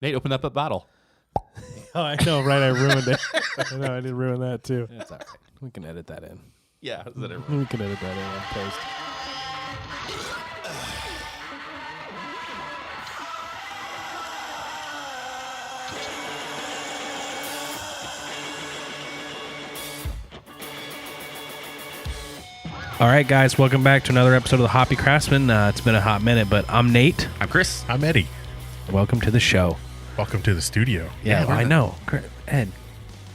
Nate, open up a bottle. Oh, I know, right? I ruined it. I know, I did ruin that too. That's all right. We can edit that in. Yeah, is that We can edit that in on post. All right, guys, welcome back to another episode of the Hoppy Craftsman. It's been a hot minute, but I'm Nate. I'm Chris. I'm Eddie. Welcome to the show. Welcome to the studio. Yeah, I know. Ed,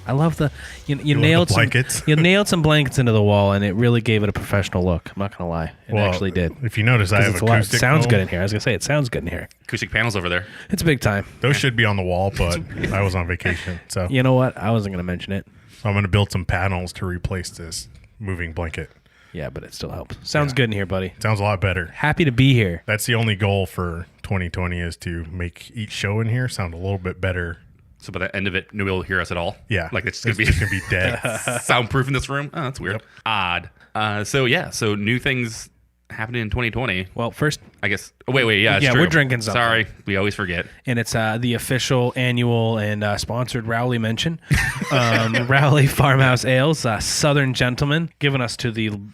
I love the you love nailed the blankets? Some, you nailed some blankets into the wall, and it really gave it a professional look. I'm not gonna lie, it Well, actually did. If you notice, I have acoustic. It sounds foam. good in here. I was gonna say it sounds good in here. Acoustic panels over there. It's big time. Those should be on the wall, but I was on vacation, so You know what? I wasn't gonna mention it. I'm going to build some panels to replace this moving blanket. Yeah, but it still helps. Sounds good in here, buddy. Sounds a lot better. Happy to be here. That's the only goal for 2020 is to make each show in here sound a little bit better. So by the end of it, nobody will hear us at all. Yeah, like it's just gonna gonna be dead. soundproof in this room. Oh, that's weird. Yep. Odd. So new things happening in 2020. Well, first, I guess. Wait. Yeah, it's Yeah, true. we're drinking something. Sorry, we always forget. and it's the official annual and sponsored Rowley mention. Rowley Farmhouse Ales, Southern Gentleman, given us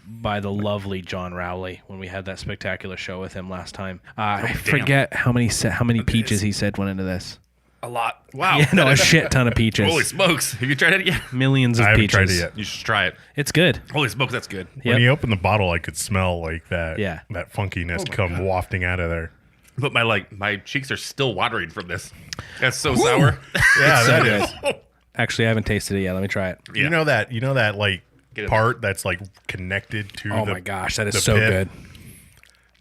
by the lovely John Rowley when we had that spectacular show with him last time. I forget how many peaches he said went into this. A lot. Wow. Yeah, no, a shit ton of peaches. Holy smokes! Have you tried it yet? Millions of I haven't peaches. tried it yet. You should try it. It's good. Holy smokes, that's good. Yep. When you open the bottle, I could smell like that. Yeah. That funkiness come wafting out of there. But my cheeks are still watering from this. That's so sour. Yeah, so that good. is. Actually, I haven't tasted it yet. Let me try it. Yeah. You know that like Get it. part that's like connected to Oh the my gosh, that is the so pith? good.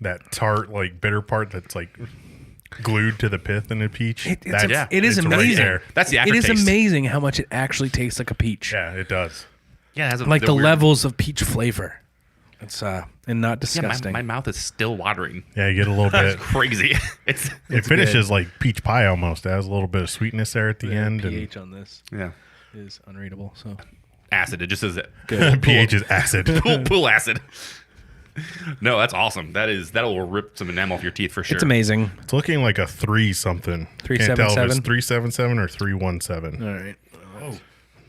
That tart, like bitter part that's like glued to the pith in a peach. It is it's right amazing. there. That's the It is aftertaste. amazing how much it actually tastes like a peach. Yeah, it does. Yeah, it has Like the weird- levels of peach flavor. It's and not Yeah, disgusting. my mouth is still watering. Yeah, you get a little That's bit. crazy. It's It finishes like peach pie almost. It has a little bit of sweetness there at the end. And pH on this yeah, is unreadable. So acid. It just says it. good. pH is acid. Pool acid. No, that's awesome. That'll rip some enamel off your teeth for sure. It's amazing. It's looking like a 3 something. Can't tell if it's 377? 377 or 317. All right.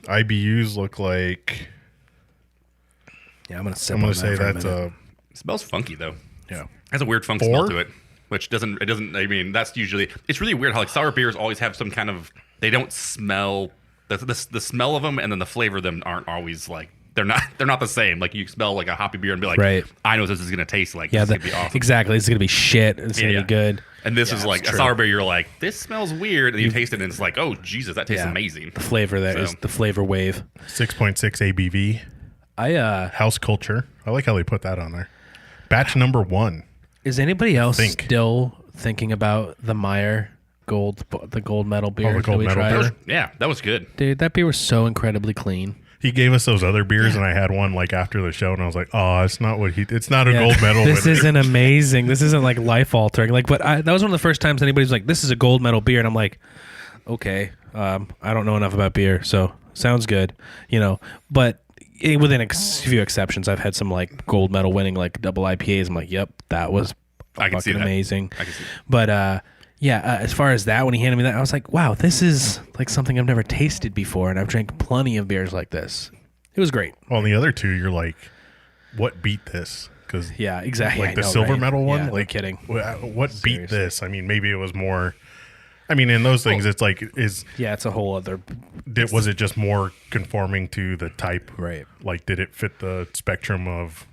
IBUs look like. Yeah, I'm gonna sip I'm on going to that say for a that's minute. It smells funky though. Yeah. Has a weird funk 4? smell to it, which doesn't. I mean, that's usually. It's really weird how like sour beers always have some kind of. They don't smell the smell of them, and then the flavor of them aren't always like. They're not the same. Like you smell like a hoppy beer and be like, Right. I know what this is gonna taste like. Yeah, This is gonna be awesome. exactly. It's gonna be shit. It's gonna Yeah. be good. And this Yeah, is like that's a true. sour beer. You're like, this smells weird, and you taste it, and it's like, oh Jesus, that tastes Yeah. amazing. The flavor there is So- the flavor wave. 6.6 ABV. I House culture. I like how they put that on there. Batch number 1. is anybody else Think. still thinking about the Meyer the gold medal beer? the gold that we medal tried? beer? That was- yeah, that was good. Dude, that beer was so incredibly clean. He gave us those other beers, and I had one like after the show, and I was like, "Oh, it's not it's not a gold medal." This winner." isn't amazing. This isn't like life altering. Like, but that was one of the first times anybody's like, "This is a gold medal beer," and I'm like, "Okay, I don't know enough about beer, so sounds good," you know. But within a few exceptions, I've had some like gold medal winning like double IPAs. I'm like, "Yep, that was I can see fucking that. amazing." I can see. But as far as that, when he handed me that, I was like, "Wow, this is like something I've never tasted before," and I've drank plenty of beers like this. It was great. Well, the other two, you're like, "What beat this?" Because Yeah, exactly. like I the know, silver right? medal one, Yeah, no like kidding. What beat Seriously. this? I mean, maybe it was more. I mean, in those things, it's like Yeah, it's a whole other was it just more conforming to the type? right. Like, did it fit the spectrum of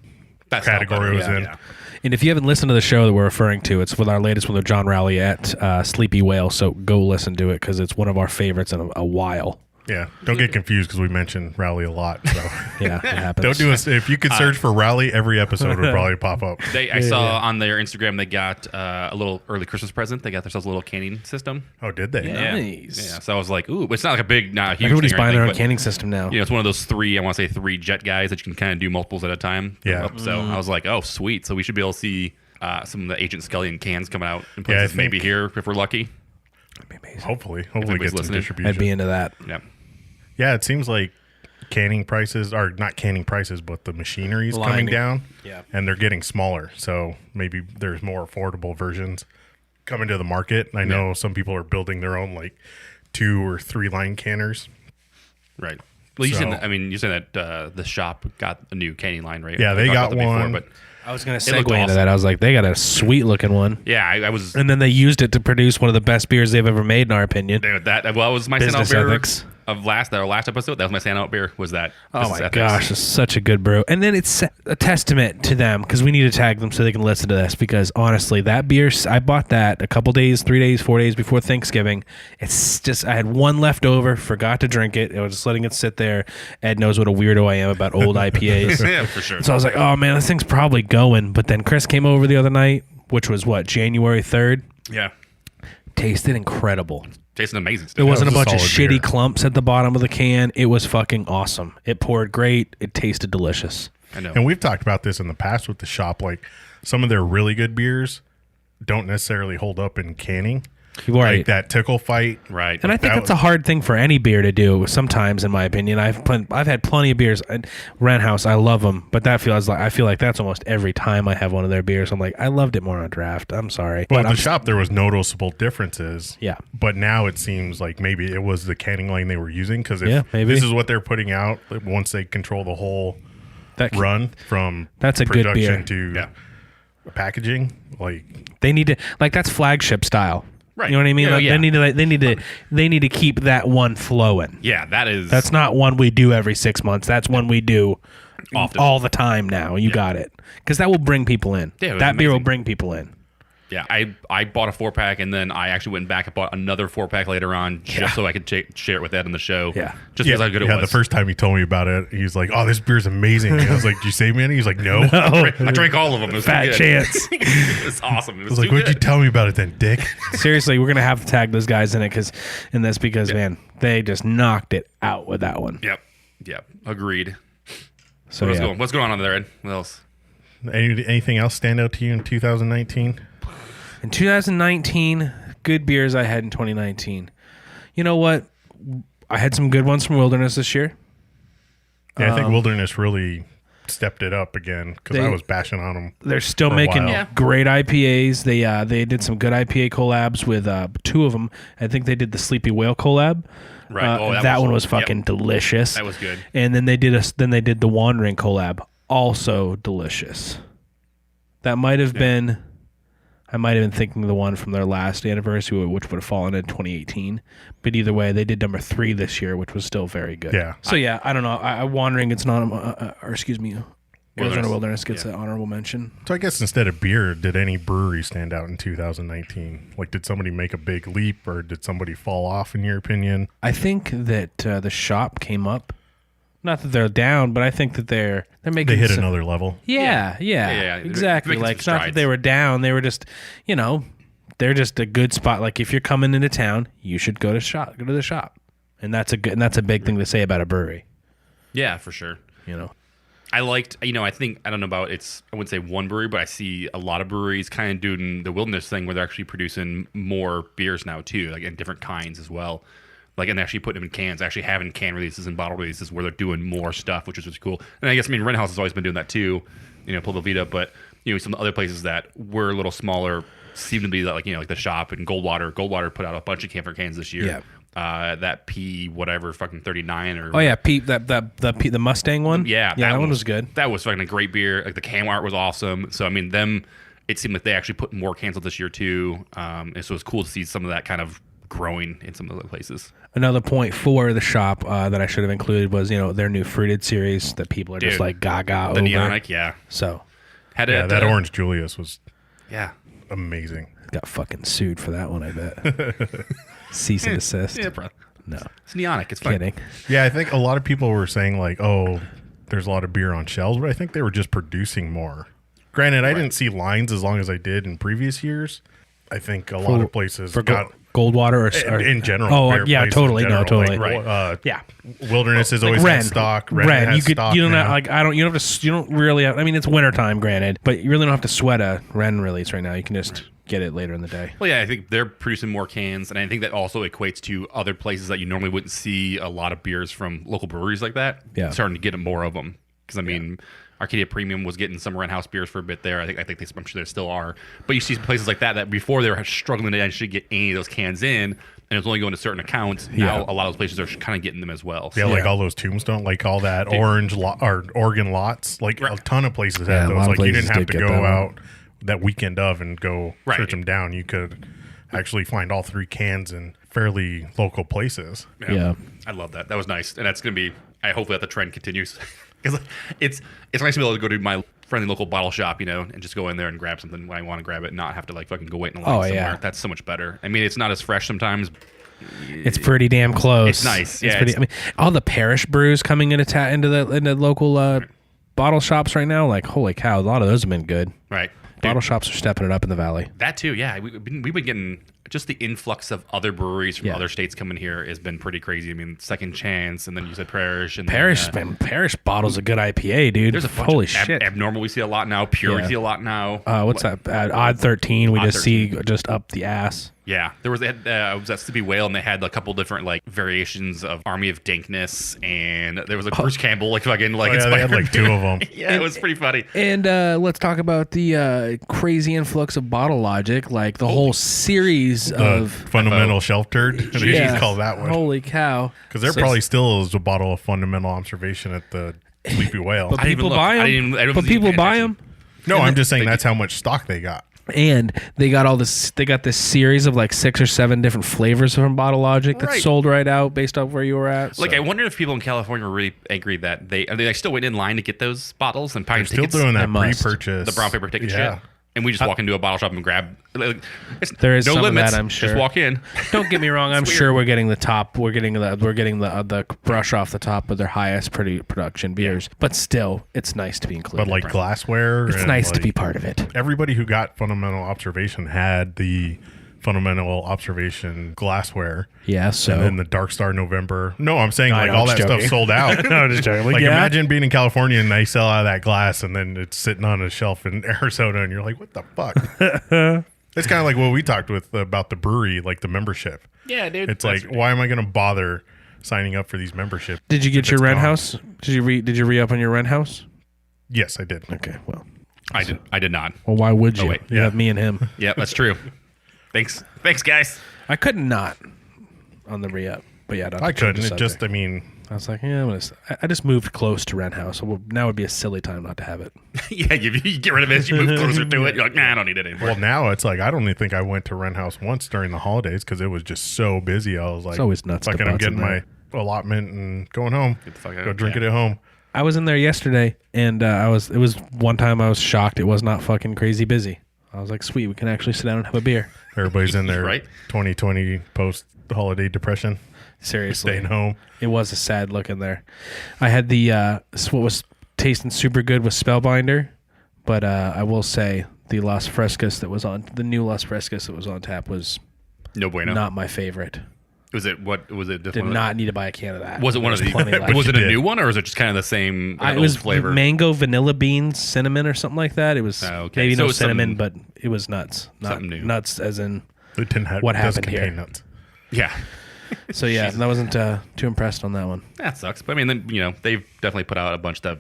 That's category it was better. in? Yeah. And if you haven't listened to the show that we're referring to, it's with our latest one with John Rowley at Sleepy Whale. So go listen to it because it's one of our favorites in a while. Yeah. Don't get confused because we mentioned Rally a lot. So Yeah, it happens. don't do us. If you could search for Rally, every episode would probably pop up. I saw on their Instagram they got a little early Christmas present. They got themselves a little canning system. Oh, did they? Yeah. Yeah. Nice. Yeah. So I was like, ooh, it's not like a big, not a huge Everybody's thing or buying their own anything, but, canning system now. you know, it's one of those three jet guys that you can kind of do multiples at a time. Yeah. So I was like, oh, sweet. So we should be able to see some of the Agent Scullion cans coming out in Yeah, I places maybe think- here if we're lucky. That'd be amazing. Hopefully anybody's get some listening. distribution. I'd be into that. Yeah. Yeah, it seems like canning prices are not canning prices, but the machinery is coming Lining. down. Yeah. And they're getting smaller. So maybe there's more affordable versions. coming to the market. And I know some people are building their own like 2 or 3 line canners. Right. Well, you So- said, I mean, you said that the shop got a new canning line, right? Yeah, We they talked got about that one. but I was going to It looked segue into awesome. that. I was like, they got a sweet looking one. yeah, I was. And then they used it to produce one of the best beers they've ever made, in our opinion. Dude, that was my Business standout beer ethics. of our last episode. That was my standout beer. Was that? Oh Business my Ethics. gosh, it's such a good brew. And then it's a testament to them because we need to tag them so they can listen to this. Because honestly, that beer, I bought that a couple days, 3 days, 4 days before Thanksgiving. It's just, I had one left over, forgot to drink it. I was just letting it sit there. Ed knows what a weirdo I am about old IPAs. Yeah, for sure. So I was like, oh man, this thing's probably going. But then Chris came over the other night, which was what, January 3rd? Yeah, Tasted incredible. tasting amazing. It Stuff. wasn't a was a bunch of solid shitty beer. clumps at the bottom of the can. It was fucking awesome. It poured great. It tasted delicious. I know. And we've talked about this in the past with the shop. Like some of their really good beers don't necessarily hold up in canning. Right. Like that Tickle Fight. Right. And I think that that's a hard thing for any beer to do. Sometimes, in my opinion, I've had plenty of beers. Rent House, I love them, but I feel like that's almost every time I have one of their beers. I'm like, I loved it more on draft. I'm sorry, But but at I'm the shop, there was noticeable differences. Yeah. But now it seems like maybe it was the canning line they were using because Yeah, maybe. this is what they're putting out once they control the whole that run from That's a good production beer. to Yeah. packaging. Like they need to that's flagship style. Right. You know what I mean? Yeah, Like, yeah. they need to keep that one flowing. Yeah, that is. That's not one we do every 6 months. That's one we do Often. all the time now. You got it. Because that will bring people in. Yeah, it was that beer will amazing. bring people in. Yeah, I bought a 4-pack and then I actually went back and bought another 4-pack later on just so I could share it with Ed on the show. Yeah. Just because how good it was. the first time he told me about it, he was like, "Oh, this beer's amazing." And I was like, "Did you save me any?" He's like, "No." I I drank all of them. It was Fat good. chance. It was awesome. It was, was like, too "What'd you good. tell me about it then, Dick?" Seriously, we're going to have to tag those guys in it because, man, they just knocked it out with that one. Yep. Agreed. So, What's yeah. going? What's going on there, Ed? What else? Anything else stand out to you in 2019? In 2019, good beers I had in 2019. You know what? I had some good ones from Wilderness this year. Yeah, I think Wilderness really stepped it up again because They- I was bashing on them. They're still For a making while. Yeah. great IPAs. They did some good IPA collabs with 2 of them. I think they did the Sleepy Whale collab. Right. That one was fucking yep. delicious. That was good. And then they did the Wandering collab, also delicious. That might have been. I might have been thinking of the one from their last anniversary, which would have fallen in 2018. But either way, they did number 3 this year, which was still very good. Yeah. So yeah, I don't know. I Wandering, it's not. Or excuse me, Wilderness. Wilderness gets Yeah. an honorable mention. So I guess instead of beer, did any brewery stand out in 2019? Like, did somebody make a big leap, or did somebody fall off? In your opinion? I think that the shop came up. Not that they're down, but I think that they're making. They hit some- another level. Yeah, Yeah, exactly. making Like, some it's not that they strides. were down. They were just, they're just a good spot. Like, if you're coming into town, you should go to the shop, and that's a big thing to say about a brewery. Yeah, for sure. I liked, I don't know about I wouldn't say one brewery, but I see a lot of breweries kind of doing the Wilderness thing where they're actually producing more beers now too, like in different kinds as well. Like, and actually putting them in cans, actually having can releases and bottle releases where they're doing more stuff, which is really cool. And I guess, Rent House has always been doing that too, Pueblo Vita, but, some other places that were a little smaller seem to be like, like the shop and Goldwater. Goldwater put out a bunch of camper cans this year. Yeah. That P whatever fucking 39 or Oh yeah, Pete, the Mustang one. yeah, that one was good. That was fucking a great beer. Like the can art was awesome. So them, it seemed like they actually put more cans out this year too. And so it's cool to see some of that kind of growing in some of the other places. Another point for the shop that I should have included was their new fruited series that people are just Dude, like gaga The over. Neonic, yeah, So had Yeah, it. that Orange Julius was yeah, amazing. got fucking sued for that one. I bet. Cease and desist. yeah, bro. No, It's Neonic. It's fine. kidding. Yeah, I think a lot of people were saying like, "Oh, there's a lot of beer on shelves," but I think they were just producing more. Granted, I didn't see lines as long as I did in previous years. I think a lot of places for got Goldwater or in general. Oh beer yeah, places in totally. general, No, totally. Like, Yeah. Wilderness has always Ren, had stock. Ren, has you could, stock you don't now. have, like, you don't really have, it's wintertime, granted, but you really don't have to sweat a Ren release right now. You can just get it later in the day. Well, yeah, I think they're producing more cans, and I think that also equates to other places that you normally wouldn't see a lot of beers from local breweries like that. Yeah. Starting to get more of them. Because I mean, Arcadia Premium was getting some rent house beers for a bit there. I'm sure there still are. But you see places like that before they were struggling to actually get any of those cans in, and it was only going to certain accounts. Now a lot of those places are kind of getting them as well. Yeah, like all those Tombstone, like all that or Oregon lots, like a ton of places had those. Like you didn't have to go out that weekend of and go search them down. You could actually find all 3 cans in fairly local places. Yeah. I love that. That was nice, and that's going to be. I hope that the trend continues. Because it's nice to be able to go to my friendly local bottle shop, and just go in there and grab something when I want to grab it, and not have to like fucking go wait in a line somewhere. Yeah. That's so much better. I mean, it's not as fresh sometimes. It's pretty damn close. It's nice. Yeah, I mean, all the parish brews coming into the local bottle shops right now. Like, holy cow, a lot of those have been good. Right. Bottle shops are stepping it up in the valley. That too, yeah. We've been getting just the influx of other breweries from other states coming here has been pretty crazy. I mean, Second Chance, and then you said Parish. And Parish bottles a good IPA, dude. There's a bunch holy of shit. Abnormal we see a lot now. Pure we see a lot now. What's that? Odd 13 we just see just up the ass. Yeah, there was I was at Sleepy Whale, and they had a couple different like variations of Army of Dankness, and there was like Bruce Campbell, like fucking like they had like 2 of them. Yeah, it was pretty funny. And let's talk about the crazy influx of Bottle Logic, like the whole series of fundamental shelf turd. They just call that one. Holy cow! Because there probably still is a bottle of fundamental observation at the Sleepy Whale. But people buy them. But people buy them. No, I'm just saying that's how much stock they got. And they got all this. They got this series of like 6 or 7 different flavors from Bottle Logic that sold right out based off where you were at. Like, I wonder if people in California were really angry that they still waiting in line to get those bottles and they're still doing that pre-purchase, the brown paper ticket shit. And we just walk into a bottle shop and grab. There is no some limits. Of that, I'm sure. Just walk in. Don't get me wrong. I'm sure we're getting the top. We're getting the brush off the top of their highest production beers. But still, it's nice to be included. But like glassware, it's nice to be part of it. Everybody who got fundamental observation had the fundamental observation glassware. Yeah, so and then the Dark Star November. No, I'm saying like all that stuff sold out. No, I'm just joking. Like imagine being in California and they sell out of that glass and then it's sitting on a shelf in Arizona and you're like, what the fuck? It's kind of like what we talked about the brewery, like the membership. Yeah, dude. It's like, why am I going to bother signing up for these memberships? Did you get your rent house? Did you re-up on your rent house? Yes, I did. Okay, well. I did not. Well, why would you? Wait. You have me and him. Yeah, that's true. Thanks, guys. I could not on the re-up, but yeah, I couldn't. It just, I was like, yeah, I just moved close to rent house, so now would be a silly time not to have it. Yeah, you get rid of it, you move closer to it. You're like, nah, I don't need it anymore. Well, now it's like I don't even think I went to rent house once during the holidays because it was just so busy. I was like, it's always nuts. Fucking, I'm getting my allotment and going home. Get the fuck out. Go drink it at home. I was in there yesterday, and it was one time I was shocked. It was not fucking crazy busy. I was like, sweet, we can actually sit down and have a beer. Everybody's in there, right? 2020 post-holiday depression. Seriously. Staying home. It was a sad look in there. I had what was tasting super good was Spellbinder, but I will say the Las Frescas the new Las Frescas that was on tap was no bueno. Not my favorite. Did not need to buy a can of that. Was it one of the? Was it a new one, or was it just kind of the same? It was flavor, mango, vanilla beans, cinnamon, or something like that. It was maybe no cinnamon, but it was nuts. Something new. Nuts, as in it didn't have, what happened here. Nuts. Yeah. So yeah, I wasn't too impressed on that one. That sucks. But I mean, then they've definitely put out a bunch of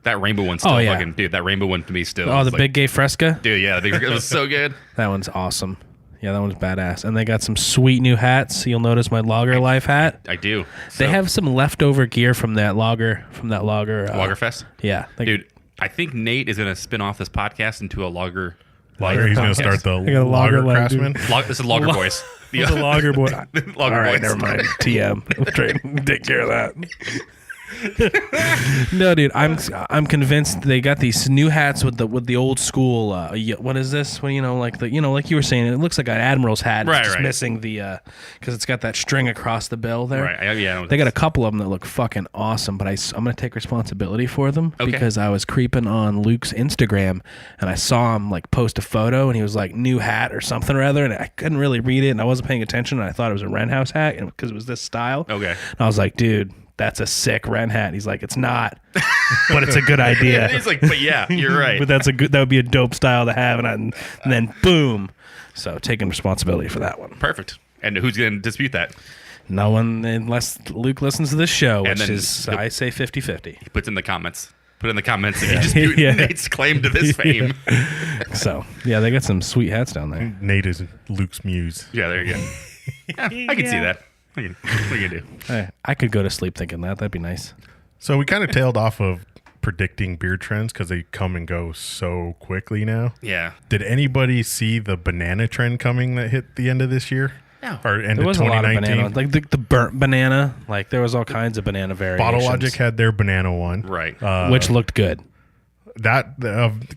that rainbow one. Still fucking dude. That rainbow one to me still. Oh, the big gay Fresca. Dude, yeah, it was so good. That one's awesome. Yeah, that one's badass. And they got some sweet new hats. You'll notice my Lager Life hat. I do. They have some leftover gear from that Lager. Lagerfest? Yeah. Dude, I think Nate is going to spin off this podcast into a Lager. He's going to start the Lager Craftsman. This is Lager Boys. The Lager Boy. Lager All right, Boys. never mind. TM. Take care of that. No, dude, I'm convinced they got these new hats with the old school. What is this? Well, like you were saying, it looks like an admiral's hat. Right, it's just missing the because it's got that string across the bill there. Right. Yeah. They got a couple of them that look fucking awesome, but I'm gonna take responsibility for them because I was creeping on Luke's Instagram and I saw him like post a photo and he was like new hat or something or other, and I couldn't really read it and I wasn't paying attention and I thought it was a Ren House hat because it was this style. Okay. And I was like, dude, that's a sick Ren hat. And he's like, it's not, but it's a good idea. He's like, but yeah, you're right. But that would be a dope style to have, and then boom. So taking responsibility for that one. Perfect. And who's going to dispute that? No one, unless Luke listens to this show, which is, I say 50-50. He puts in the comments. Put in the comments if you dispute Nate's claim to this fame. So, yeah, they got some sweet hats down there. Nate is Luke's muse. Yeah, there you go. Yeah, I can see that. What are you going to do? Hey, I could go to sleep thinking that. That'd be nice. So we kind of tailed off of predicting beer trends because they come and go so quickly now. Yeah. Did anybody see the banana trend coming that hit the end of this year? No. Or end There was of a lot of 2019? banana, like the burnt banana. Like there was all kinds of banana variations. Bottle Logic had their banana one. Right. Which looked good. That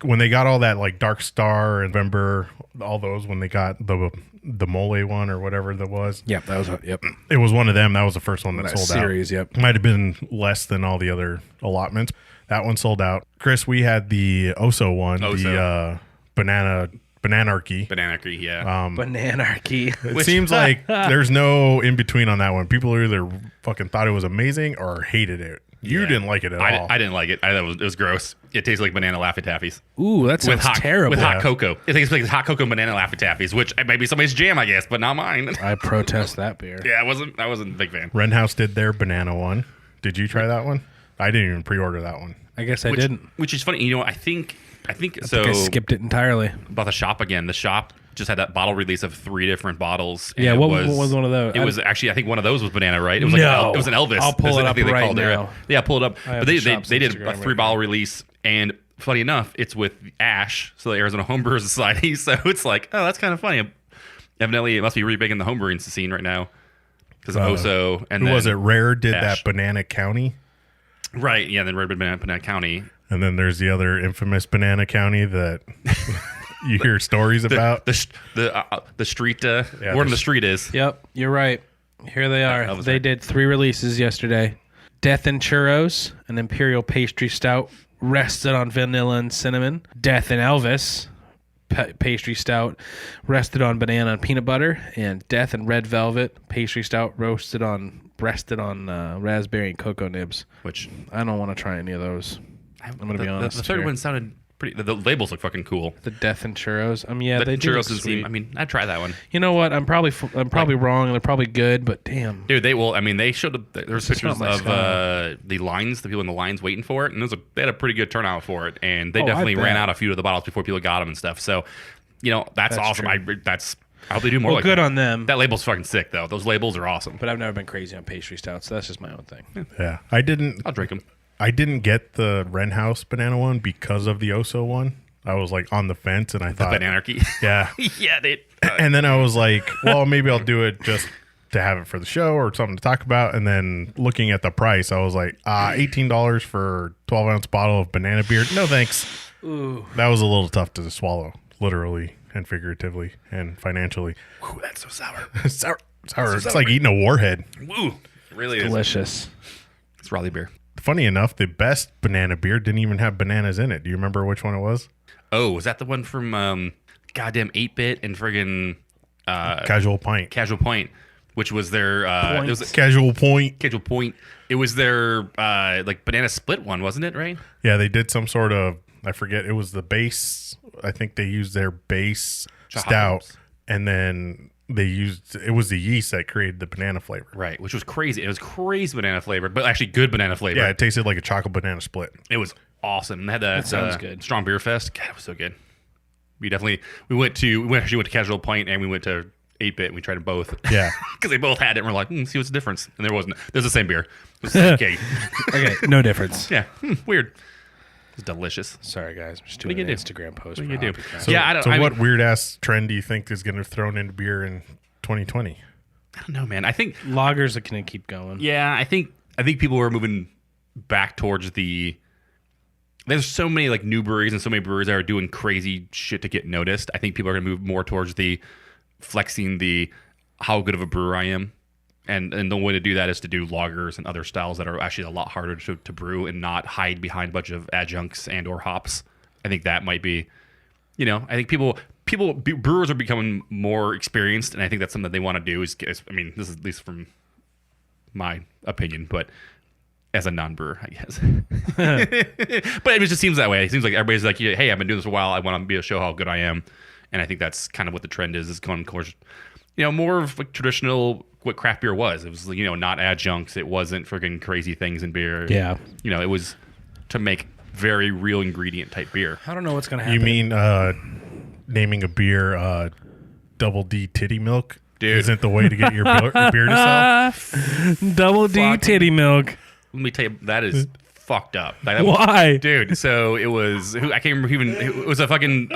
when they got all that like Dark Star and November, all those when they got the mole one or whatever that was. Yep, that was yep. It was one of them. That was the first one that sold series, out. yep. Might have been less than all the other allotments. That one sold out. Chris, we had the Oso one, the Bananarchy. Bananarchy, yeah. Bananarchy. It seems like there's no in between on that one. People either fucking thought it was amazing or hated it. You didn't like it at all. I didn't like it. I thought it was gross. It tastes like banana Laffy Taffies. Ooh, that sounds terrible. With hot cocoa. It tastes like hot cocoa banana Laffy Taffies, which might be somebody's jam, I guess, but not mine. I protest that beer. Yeah, I wasn't a big fan. Renhouse did their banana one. Did you try that one? I didn't even pre-order that one. I guess I didn't. Which is funny. You know, I think I skipped it entirely. About the shop again. The shop just had that bottle release of 3 different bottles. Yeah, what was one of those? It was actually, I think one of those was banana, right? It was like it was an Elvis. I'll pull it up right now. Yeah, pull it up. But they did Instagram a 3-bottle release, and funny enough, it's with Ash, so the Arizona Homebrewers Society. So it's like, oh, that's kind of funny. Evidently, it must be really big in the homebrewing scene right now because of Oso. And who was it? Rare did Ash. that Banana County. Right, yeah, then Red Banana County. And then there's the other infamous Banana County that you hear stories about. The street, where the street is. Yep, you're right. Here they are. They right. did 3 releases yesterday. Death and Churros, an Imperial Pastry Stout, rested on vanilla and cinnamon. Death and Elvis, Pastry Stout, rested on banana and peanut butter. And Death and Red Velvet, Pastry Stout, rested on raspberry and cocoa nibs. Which I don't want to try any of those. I'm going to be honest. The third here. one sounded pretty. The labels look fucking cool. The Death and Churros. Yeah, The they do look churros sweet. I'd try that one. You know what? I'm probably wrong. They're probably good, but damn. Dude, they showed there's pictures not my of style. the lines, the people in the lines waiting for it, and they had a pretty good turnout for it, and they I definitely bet. ran out a few of the bottles before people got them and stuff. So, that's awesome. true. I hope they do more. Well, like good that. on them. That label's fucking sick though. Those labels are awesome. But I've never been crazy on pastry stouts, so that's just my own thing. Yeah, I didn't I'll drink them. get the Renhouse banana one because of the Oso one. I was like on the fence, and I thought Bananarchy. yeah. Yeah, they. And then I was like, well, maybe I'll do it just to have it for the show or something to talk about. And then looking at the price, I was like, $18 for 12-ounce bottle of banana beer. No thanks. Ooh. That was a little tough to swallow, literally and figuratively and financially. Ooh, that's so sour. Sour. It's like eating a warhead. Woo, it really is. Delicious. It's Raleigh beer. Funny enough, the best banana beer didn't even have bananas in it. Do you remember which one it was? Oh, was that the one from goddamn 8-Bit and friggin' Casual Pint. Casual Point, which was their it was Casual Point. Casual Point. It was their like banana split one, wasn't it? Right? Yeah, they did some sort of, I forget, it was the base. I think they used their base stout, and then it was the yeast that created the banana flavor. Right, which was crazy. It was crazy banana flavor, but actually good banana flavor. Yeah, it tasted like a chocolate banana split. It was awesome. They had that sounds good. Strong Beer Fest. God, it was so good. We went to Casual Point and we went to 8-Bit and we tried them both. Yeah. Because they both had it and we're like, see what's the difference. And there wasn't. There's the same beer. It was okay. Okay, no difference. Yeah, weird. It's delicious. Sorry, guys. I'm just What doing are you an gonna do? Instagram post. What for are you gonna do? Hoppycraft. So, Yeah, I don't- so I what mean- weird ass trend do you think is going to thrown into beer in 2020? I don't know, man. I think Lagers are going to keep going. Yeah, I think people are moving back towards the. There's so many like new breweries and so many breweries that are doing crazy shit to get noticed. I think people are gonna move more towards the flexing the how good of a brewer I am, and the way to do that is to do lagers and other styles that are actually a lot harder to brew and not hide behind a bunch of adjuncts and or hops. I think that might be, I think brewers are becoming more experienced, and I think that's something that they want to do. I mean, this is at least from my opinion, but as a non-brewer, I guess. But it just seems that way. It seems like everybody's like, hey, I've been doing this for a while. I want to be able to show how good I am. And I think that's kind of what the trend is going towards, more of like traditional what craft beer was. It was, not adjuncts. It wasn't freaking crazy things in beer. Yeah. It was to make very real ingredient type beer. I don't know what's gonna happen. You mean naming a beer Double D Titty Milk? Dude. Isn't the way to get your beer to sell? Double D titty milk. Let me tell you, that is fucked up. Like, Why? dude? So it was. I can't remember even. It was a fucking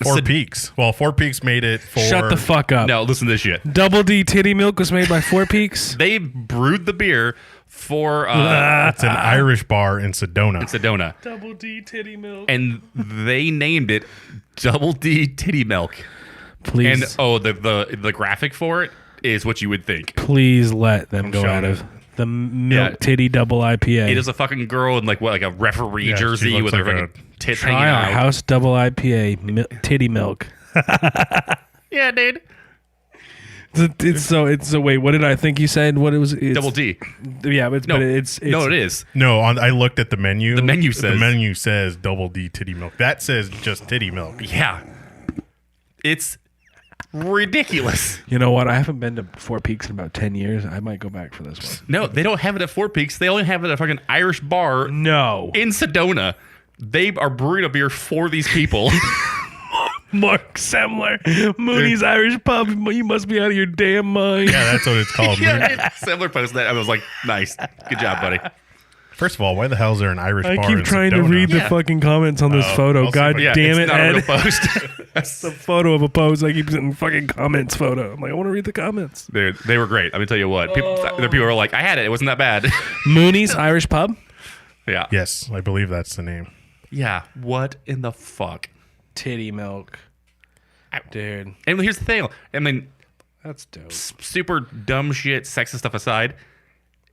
Four Peaks. Well, Four Peaks made it for. Shut the fuck up. No, listen to this shit. Double D titty milk was made by Four Peaks. They brewed the beer for It's an Irish bar in Sedona. Sedona, Double D titty milk. and they named it Double D Titty Milk. Please, And the graphic for it is what you would think. please let them go showing out it. of the milk Yeah. titty double IPA. It is a fucking girl in like a referee Yeah, she jersey looks with her like fucking tits Try hanging our out. house double IPA titty milk. Yeah, dude. It's so. Wait, what did I think you said? What it was? It's, Double D. Yeah, but it's No, it is. No, I looked at the menu. The menu says Double D Titty Milk. That says just Titty Milk. Yeah. It's ridiculous. You know what? I haven't been to Four Peaks in about 10 years. I might go back for this one. No, they don't have it at Four Peaks. They only have it at a fucking Irish bar No. in Sedona. They are brewing a beer for these people. Mark Semler, Mooney's Irish Pub. You must be out of your damn mind. Yeah, that's what it's called. Yeah, similar post that. I was like, nice. Good job, buddy. First of all, why the hell is there an Irish I bar keep in trying to Sedona? read the Yeah. fucking comments on this photo. I'll see God if I Yeah, damn it's it, not a Ed. real post. It's a photo of a post. I keep getting fucking comments photo. I'm like, I want to read the comments. Dude, they were great. Let me tell you what. The people were like, I had it. It wasn't that bad. Mooney's Irish Pub. Yeah. Yes, I believe that's the name. Yeah. What in the fuck? Titty milk. Dude, And here's the thing. I mean, that's dope. super dumb shit, sexist stuff aside,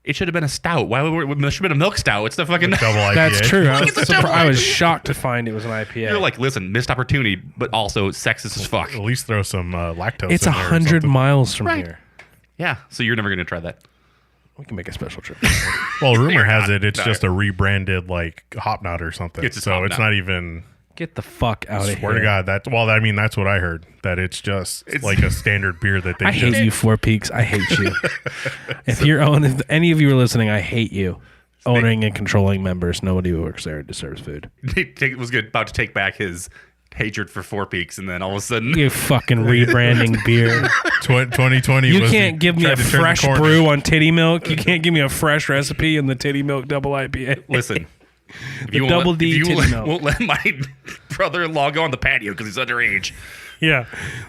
it should have been a stout. Why would it should have been a milk stout? It's the fucking Double IPA. That's true. I was, It's a double I was IPA. shocked to find it was an IPA. You're like, listen, missed opportunity, but also sexist as fuck. At least throw some lactose. it's in there or 100 something. miles from Right. here. Yeah. So you're never gonna try that. We can make a special trip. Well, rumor has not. it it's No. just a rebranded like Hop Knot or something. It's just so Hop it's Knot. not even. Get the fuck out of here. Swear to God, that's that's what I heard. That it's just like a standard beer that they. I hate just, you, Four Peaks. I hate you. If any of you are listening, I hate you. Owning and controlling members. Nobody who works there deserves food. He was about to take back his hatred for Four Peaks, and then all of a sudden, You fucking rebranding beer. 2020. You was can't give me tried a to turn the fresh corner. brew on titty milk. You can't give me a fresh recipe in the titty milk double IPA. listen. If The double D if you titty milk. won't let my brother-in-law go on the patio because he's underage, Yeah.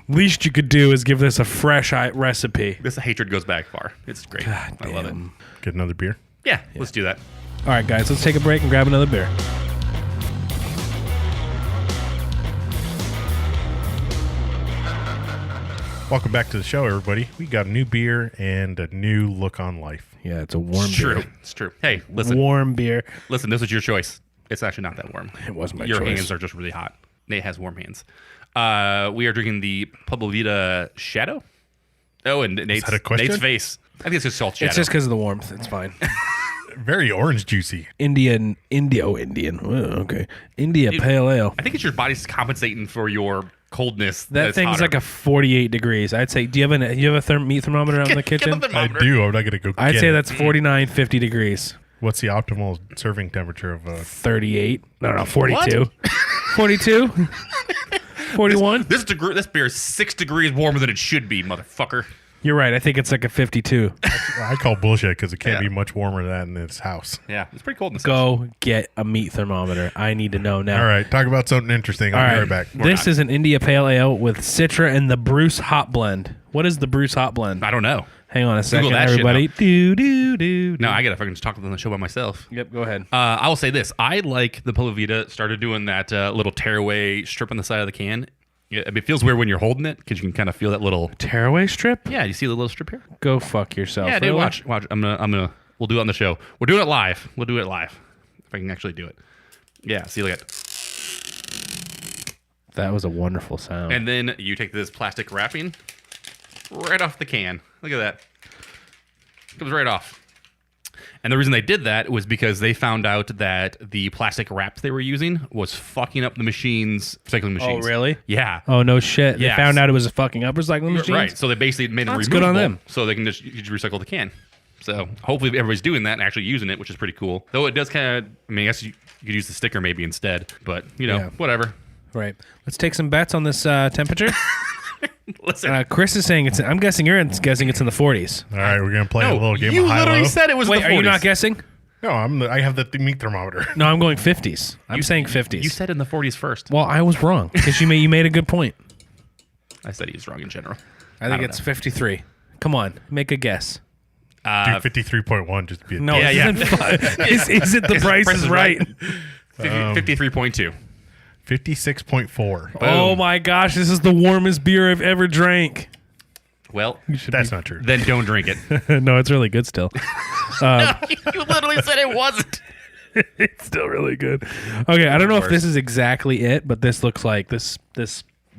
Least you could do is give this a fresh recipe. this hatred goes back far. It's great. God I love it. damn. Get another beer. Yeah, let's do that. All right, guys, let's take a break and grab another beer. Welcome back to the show, everybody. We got a new beer and a new look on life. Yeah, it's a warm It's true. beer. It's true. Hey, listen. Warm beer. Listen, this was your choice. It's actually not that warm. It wasn't my Your choice. hands are just really hot. Nate has warm hands. We are drinking the Pueblo Vita Shadow. Oh, and Nate's, that a question? Nate's face. I think it's just called Shadow. It's just because of the warmth. It's fine. Very orange juicy. Indian. Oh, okay. India Pale Ale. I think it's your body's compensating for your coldness. That thing's like a 48 degrees. I'd say. Do you have a meat thermometer out in the kitchen? I do. I'm not gonna go. I'd get say it. that's 49, 50 degrees. What's the optimal serving temperature of a? 38. No, 42. 42. 41. This beer is 6 degrees warmer than it should be, motherfucker. You're right. I think it's like a 52. I call bullshit because it can't Yeah. be much warmer than that in this house. Yeah, it's pretty cold in this. Go get a meat thermometer. I need to know now. All right, talk about something interesting. I'll All be right. right back. This is an India Pale Ale with Citra and the Bruce Hop Blend. What is the Bruce Hop Blend? I don't know. Hang on a second, that shit everybody. Do. No, I gotta fucking just talk on the show by myself. Yep, go ahead. I will say this: I like the Pueblo Vita started doing that little tearaway strip on the side of the can. Yeah, I mean, it feels weird when you're holding it because you can kind of feel that little. Tearaway strip? Yeah, you see the little strip here? Go fuck yourself. Yeah, dude. Really? Watch. I'm gonna. We'll do it on the show. We're doing it live. We'll do it live if I can actually do it. Yeah. See, look at. That was a wonderful sound. And then you take this plastic wrapping right off the can. Look at that. Comes right off. And the reason they did that was because they found out that the plastic wraps they were using was fucking up the recycling machines. Oh, really? Yeah. Oh, no shit. They Yes. found out it was a fucking up recycling machine? Right. So they basically made them That's removable good on them. so they can just recycle the can. So hopefully everybody's doing that and actually using it, which is pretty cool. Though it does kind of, I mean, I guess you could use the sticker maybe instead, but whatever. Right. Let's take some bets on this temperature. Listen, Chris is saying I'm guessing you're guessing it's in the 40s. All right, we're gonna play a little game you of high-low. literally said it was. Wait, in the are 40s. you not guessing? No, I have the meat thermometer. No, I'm going 50s. I'm saying 50s. You said in the 40s first. Well, I was wrong because you made a good point. I said he was wrong in general. I think it's 53. Come on, make a guess. Do 53.1 just to be a No, Yeah, it isn't fun. Is it the price is right? 53.2. 56.4. Oh my gosh, this is the warmest beer I've ever drank. Well, That's not true. then don't drink it. No, it's really good still. No, you literally said it wasn't. It's still really good. Okay, I don't know if this is exactly it, but this looks like this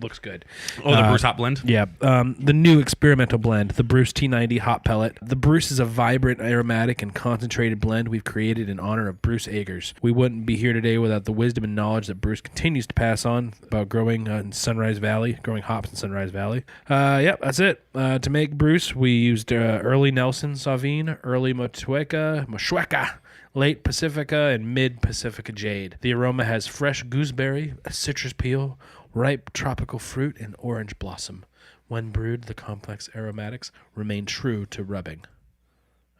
looks good. Oh, the Bruce Hop Blend? Yeah, the new experimental blend, the Bruce T90 Hop Pellet. The Bruce is a vibrant, aromatic, and concentrated blend we've created in honor of Bruce Agers. We wouldn't be here today without the wisdom and knowledge that Bruce continues to pass on about growing in Sunrise Valley, growing hops in Sunrise Valley. Yep, that's it. To make Bruce, we used early Nelson Sauvignon, early Moshweka, late Pacifica, and mid Pacifica Jade. The aroma has fresh gooseberry, a citrus peel, ripe tropical fruit, and orange blossom. When brewed, the complex aromatics remain true to rubbing.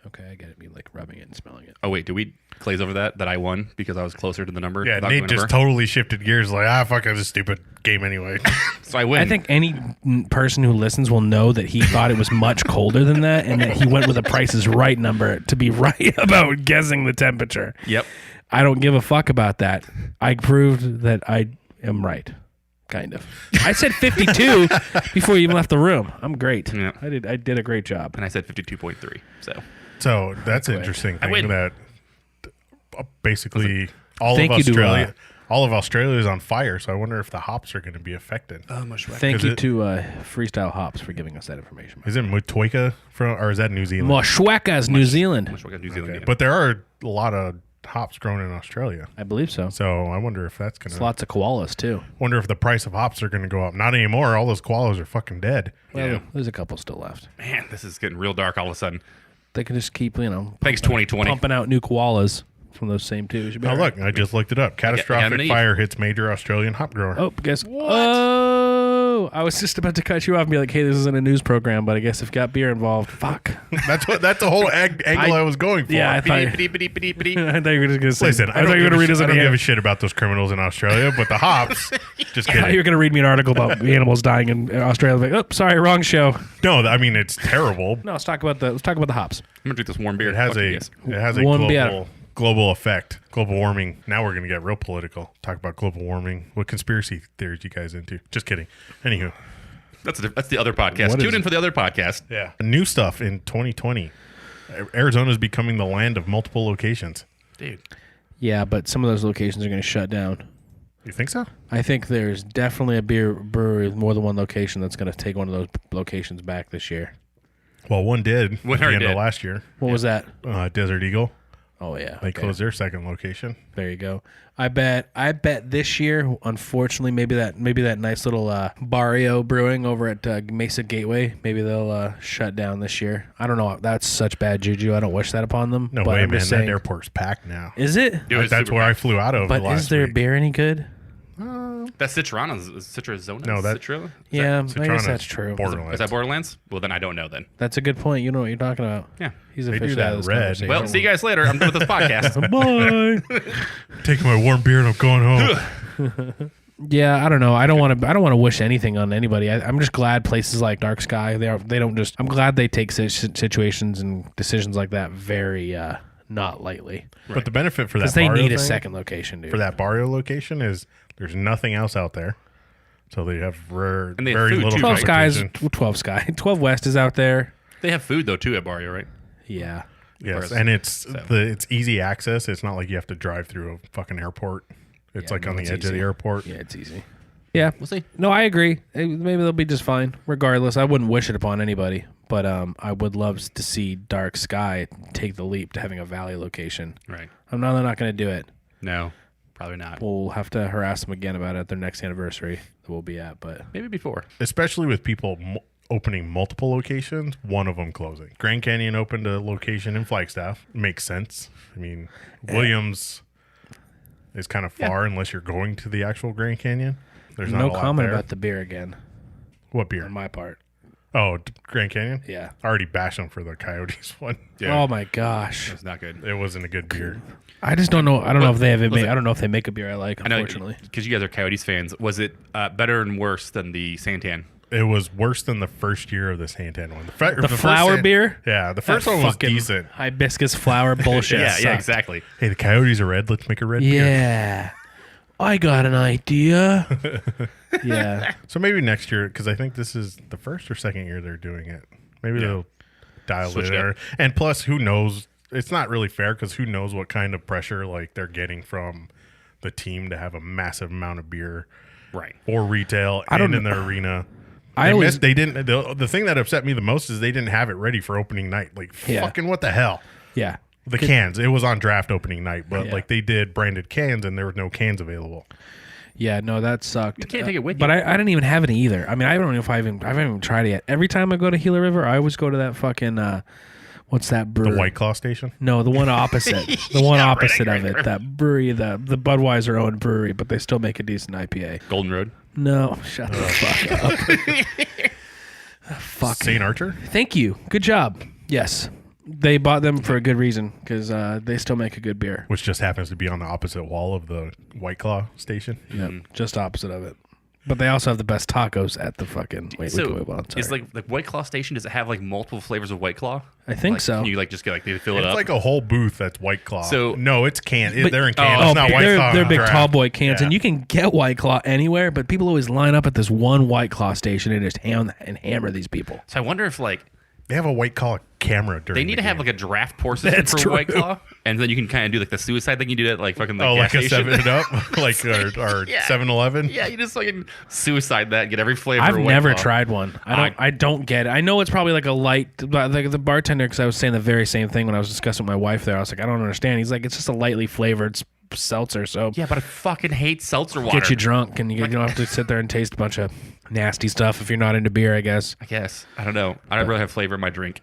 Okay, I get it. You like rubbing it and smelling it. Oh, wait, did we glaze over that I won because I was closer to the number? Yeah, without Nate going just over? totally shifted gears like, fuck, it's a stupid game anyway. So I win. I think any person who listens will know that he thought it was much colder than that, and that he went with the Price is Right number to be right about guessing the temperature. Yep. I don't give a fuck about that. I proved that I am right. Kind of. I said 52 before you even left the room. I'm great. Yeah. I did a great job. And I said 52.3. So that's an interesting I win. thing that basically all Thank of you to, Australia is on fire. So I wonder if the hops are going to be affected. Thank you to Freestyle Hops for giving us that information. Is it Motueka or is that New Zealand? Moshweka's New Zealand. New Zealand. Okay. But there are a lot of hops grown in Australia. I believe so. So I wonder if that's going There's to... lots of koalas, too. Wonder if the price of hops are going to go up. Not anymore. All those koalas are fucking dead. Well, Yeah. there's a couple still left. Man, this is getting real dark all of a sudden. They can just keep, Thanks, 2020. pumping out new koalas from those same two. Should be Oh, all look. I just looked it up. Catastrophic many? fire hits major Australian hop grower. Oh, guess what? Oh, I was just about to cut you off and be like, hey, this isn't a news program, but I guess if got beer involved, fuck. That's the whole angle I was going for. Yeah, I thought, I thought you were just going to say. Listen, I thought you were going to read us I an don't give a email. shit about those criminals in Australia, but the hops, just I thought you kidding. were going to read me an article about animals dying in Australia. Like, oh, sorry, wrong show. No, I mean it's terrible. No, let's talk about the hops. I'm going to drink this warm beer. It has Fuck you a guys. One beer. global effect, global warming. Now we're gonna get real political. Talk about global warming. What conspiracy theories you guys into? Just kidding. Anywho, That's the other podcast. What Tune is in it? for the other podcast. yeah, new stuff in 2020. Arizona is becoming the land of multiple locations. Dude. Yeah, but some of those locations are going to shut down. You think so? I think there's definitely a brewery with more than one location that's going to take one of those locations back this year. Well, one did at One the already end of did. last year. What was that? Desert Eagle. Oh, yeah. They okay. closed their second location. There you go. I bet this year, unfortunately, maybe that nice little Barrio Brewing over at Mesa Gateway, maybe they'll shut down this year. I don't know. That's such bad juju. I don't wish that upon them. No but way, I'm man. just That saying, airport's packed now. is it? Dude, it's That's super where I packed. flew out of But last is their week. beer any good? That's Citruzona? No, that- Citrilla? Yeah, I Citrana's guess that's true. Borderlands. Is that Borderlands? Well, then I don't know then. That's a good point. You know what you're talking about. Yeah. He's They do officially that out of this red. conversation. Well, see you guys later. I'm done with this podcast. Bye. Taking my warm beer and I'm going home. Yeah, I don't know. I don't want to wish anything on anybody. I'm just glad places like Dark Sky they don't just. I'm glad they take situations and decisions like that very not lightly. But the benefit for that Because they Barrio need a thing, second location, dude. for that Barrio location is there's nothing else out there. So they have And they have very food, little too, 12 Skies, competition. 12 Sky, 12 West is out there. They have food, though, too, at Barrio, right? Yeah. Yes, Whereas- and it's easy access. It's not like you have to drive through a fucking airport. It's Yeah, like no, on the it's edge of the easy. airport. Yeah, it's easy. Yeah. We'll see. No, I agree. Maybe they'll be just fine. Regardless, I wouldn't wish it upon anybody. But I would love to see Dark Sky take the leap to having a Valley location. Right. I'm not going to do it. No, probably not. We'll have to harass them again about it at their next anniversary that we'll be at. But Maybe before. Especially with people opening multiple locations, one of them closing. Grand Canyon opened a location in Flagstaff. Makes sense. I mean, Williams is kind of far unless you're going to the actual Grand Canyon. There's not no a lot comment there. about the beer again. What beer? On my part. Oh, Grand Canyon? Yeah. I already bashed them for the Coyotes one. Oh my gosh. It's not good. It wasn't a good beer. I just don't know. I don't know if they have it made. I don't know if they make a beer I like, unfortunately. Because you guys are Coyotes fans. Was it better and worse than the Santan? It was worse than the first year of the Santan one. The flower beer? Yeah, the first That one was fucking decent. hibiscus flower bullshit. Yeah, exactly. Hey, the Coyotes are red. Let's make a red beer. Yeah. I got an idea. Yeah. So maybe next year, because I think this is the first or second year they're doing it. Maybe they'll dial Switch it it in. up. And plus, who knows? It's not really fair because who knows what kind of pressure like they're getting from the team to have a massive amount of beer, Right. or retail I don't and in the arena. I always, They didn't. The thing that upset me the most is they didn't have it ready for opening night. Like Yeah. fucking what the hell? yeah. The cans. It was on draft opening night, but Yeah. like they did branded cans and there were no cans available. Yeah, no, that sucked. You can't take it with But you. I didn't even have any either. I mean, I don't know if I haven't even tried it yet. Every time I go to Gila River, I always go to that fucking what's that brewery? The White Claw station. No, the one opposite. The one opposite right, of it. That brewery, the Budweiser owned brewery, but they still make a decent IPA. Golden Road. No, shut the fuck up. Fuck. St. Archer. Thank you. Good job. Yes. They bought them for a good reason because they still make a good beer. Which just happens to be on the opposite wall of the White Claw station. Yep, just opposite of it. But they also have the best tacos at the fucking. Wait, So wait, sorry. it's like White Claw Station. Does it have like multiple flavors of White Claw? I think Like, so. Can you like just get like they fill it It's up? like a whole booth that's White Claw. So- no, it's can. But- They're in cans. Oh, It's not White Claw. they're on big draft. tall boy cans, Yeah. and you can get White Claw anywhere. But people always line up at this one White Claw station and just hammer these people. so I wonder if like They have a White Claw camera during they need the to have game. like a draft pour system That's for true. White Claw, and then you can kind of do like the suicide thing you do at like fucking like like gas a station. 7-Up, like our Yeah. 7-Eleven. Yeah, you just fucking suicide that, get every flavor. I've of White never Claw. tried one. I don't get it. I know it's probably like a light. Like the bartender, because I was saying the very same thing when I was discussing with my wife there. I was like, I don't understand. He's like, it's just a lightly flavored seltzer, so Yeah, but I fucking hate seltzer water. get you drunk, and you don't have to sit there and taste a bunch of nasty stuff if you're not into beer, I guess. I guess I don't know. I don't really have flavor in my drink.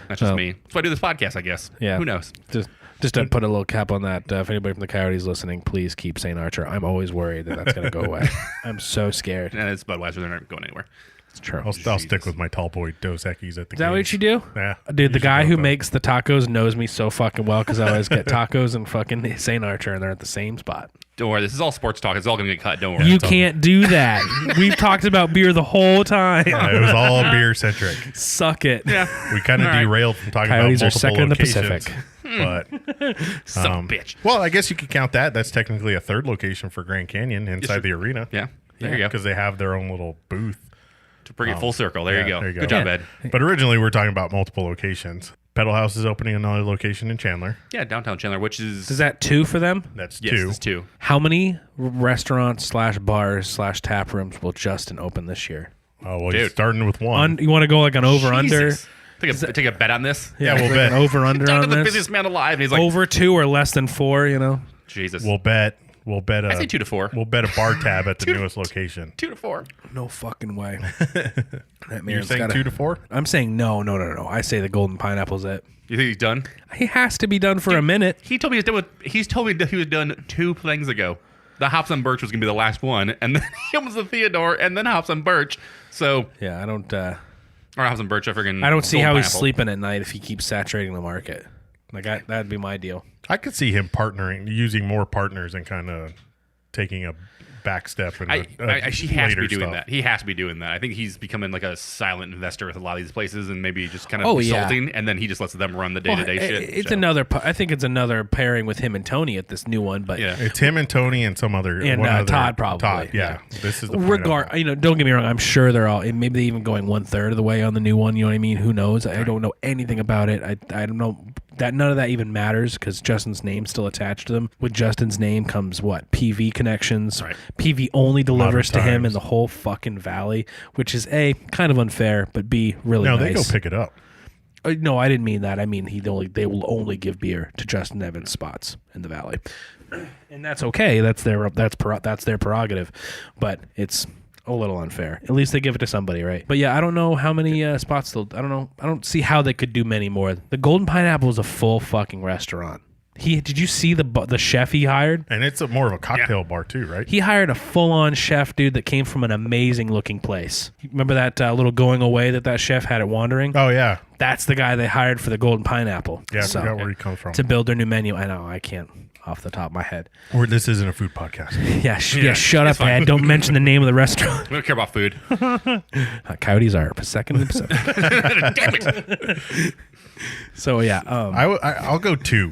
That's just Oh. me. That's why I do this podcast. I guess. Yeah. Who knows? Just to put a little cap on that, if anybody from the Coyotes listening, please keep St. Archer. I'm always worried that that's going to go away. I'm so scared. And it's Budweiser. They're not going anywhere. It's true. I'll stick with my tall boy Dos Equis at the Is that games. what you do? Yeah. Dude, the Usually guy go who with makes the tacos knows me so fucking well because I always get tacos and fucking St. Archer, and they're at the same spot. Don't worry. This is all sports talk. It's all going to get cut. Don't worry. You can't do that. We've talked about beer the whole time. It was all beer centric. Suck it. Yeah. We kind of All right. derailed from talking Coyotes are about multiple second in the locations, Pacific. But Son of a bitch. well, I guess you could count that. That's technically a third location for Grand Canyon inside the arena. Yeah. There you go. Because they have their own little booth. To bring it full circle. There, Yeah, you go. there you go. Good job, Yeah. Ed. But originally we were talking about multiple locations. Pedal House is opening another location in Chandler. Yeah, downtown Chandler, which is Is that 2 for them? That's yes, 2. it's 2. How many restaurants / bars / tap rooms will Justin open this year? Oh, well, Dude. you're starting with one. You want to go like an over under? Jesus. Take a bet on this. Yeah, we'll like bet. an over under Talk to on the this. busiest man alive, and he's like, Over 2 or less than 4, you know? Jesus. We'll bet. I say 2 to 4. We'll bet a bar tab at the newest location. 2 to 4. No fucking way. That You're man's saying gotta- 2 to 4? I'm saying no. I say the golden pineapple's it. You think he's done? He has to be done for a minute. He told me he's told me that he was done 2 things ago. The Hops on Birch was gonna be the last one, and then he opens the Theodore, and then Hops on Birch. So, Yeah, I don't. or Hops on Birch, I freaking. I don't see how Golden he's Pineapple. sleeping at night if he keeps saturating the market. Like that'd be my deal. I could see him using more partners and kind of taking a back step. And He has to later be doing stuff. that. He has to be doing that. I think he's becoming like a silent investor with a lot of these places, and maybe just kind of Oh, yeah. consulting, and then he just lets them run the day-to-day Well, shit. It's So, another. I think it's another pairing with him and Tony at this new one. But yeah. It's him and Tony and some other And, one other- Todd probably. Todd, yeah. This is the don't get me wrong. I'm sure they're all. Maybe they even going 1/3 of the way on the new one. You know what I mean? Who knows? I don't know anything about it. I don't know that none of that even matters because Justin's name's still attached to them. With Justin's name comes what? PV connections. Right. PV only delivers to him times. in the whole fucking valley, which is A, kind of unfair, but B, really No, nice. they go pick it up. No, I didn't mean that. I mean they will only give beer to Justin Evans spots in the valley, and that's okay. That's their prerogative, but it's a little unfair. At least they give it to somebody, right? But yeah, I don't know how many spots they'll. I don't know. I don't see how they could do many more. The Golden Pineapple is a full fucking restaurant. Did you see the chef he hired? And it's more of a cocktail bar too, right? He hired a full-on chef, dude, that came from an amazing-looking place. Remember that little going away that chef had at Wandering? Oh, yeah. That's the guy they hired for the Golden Pineapple. Yeah, I forgot where he comes from. To build their new menu. I know, I can't off the top of my head. This isn't a food podcast. Yeah, shut up, Dad. Don't mention the name of the restaurant. We don't care about food. Coyotes are second episode. Damn it. So, yeah. I'll go 2.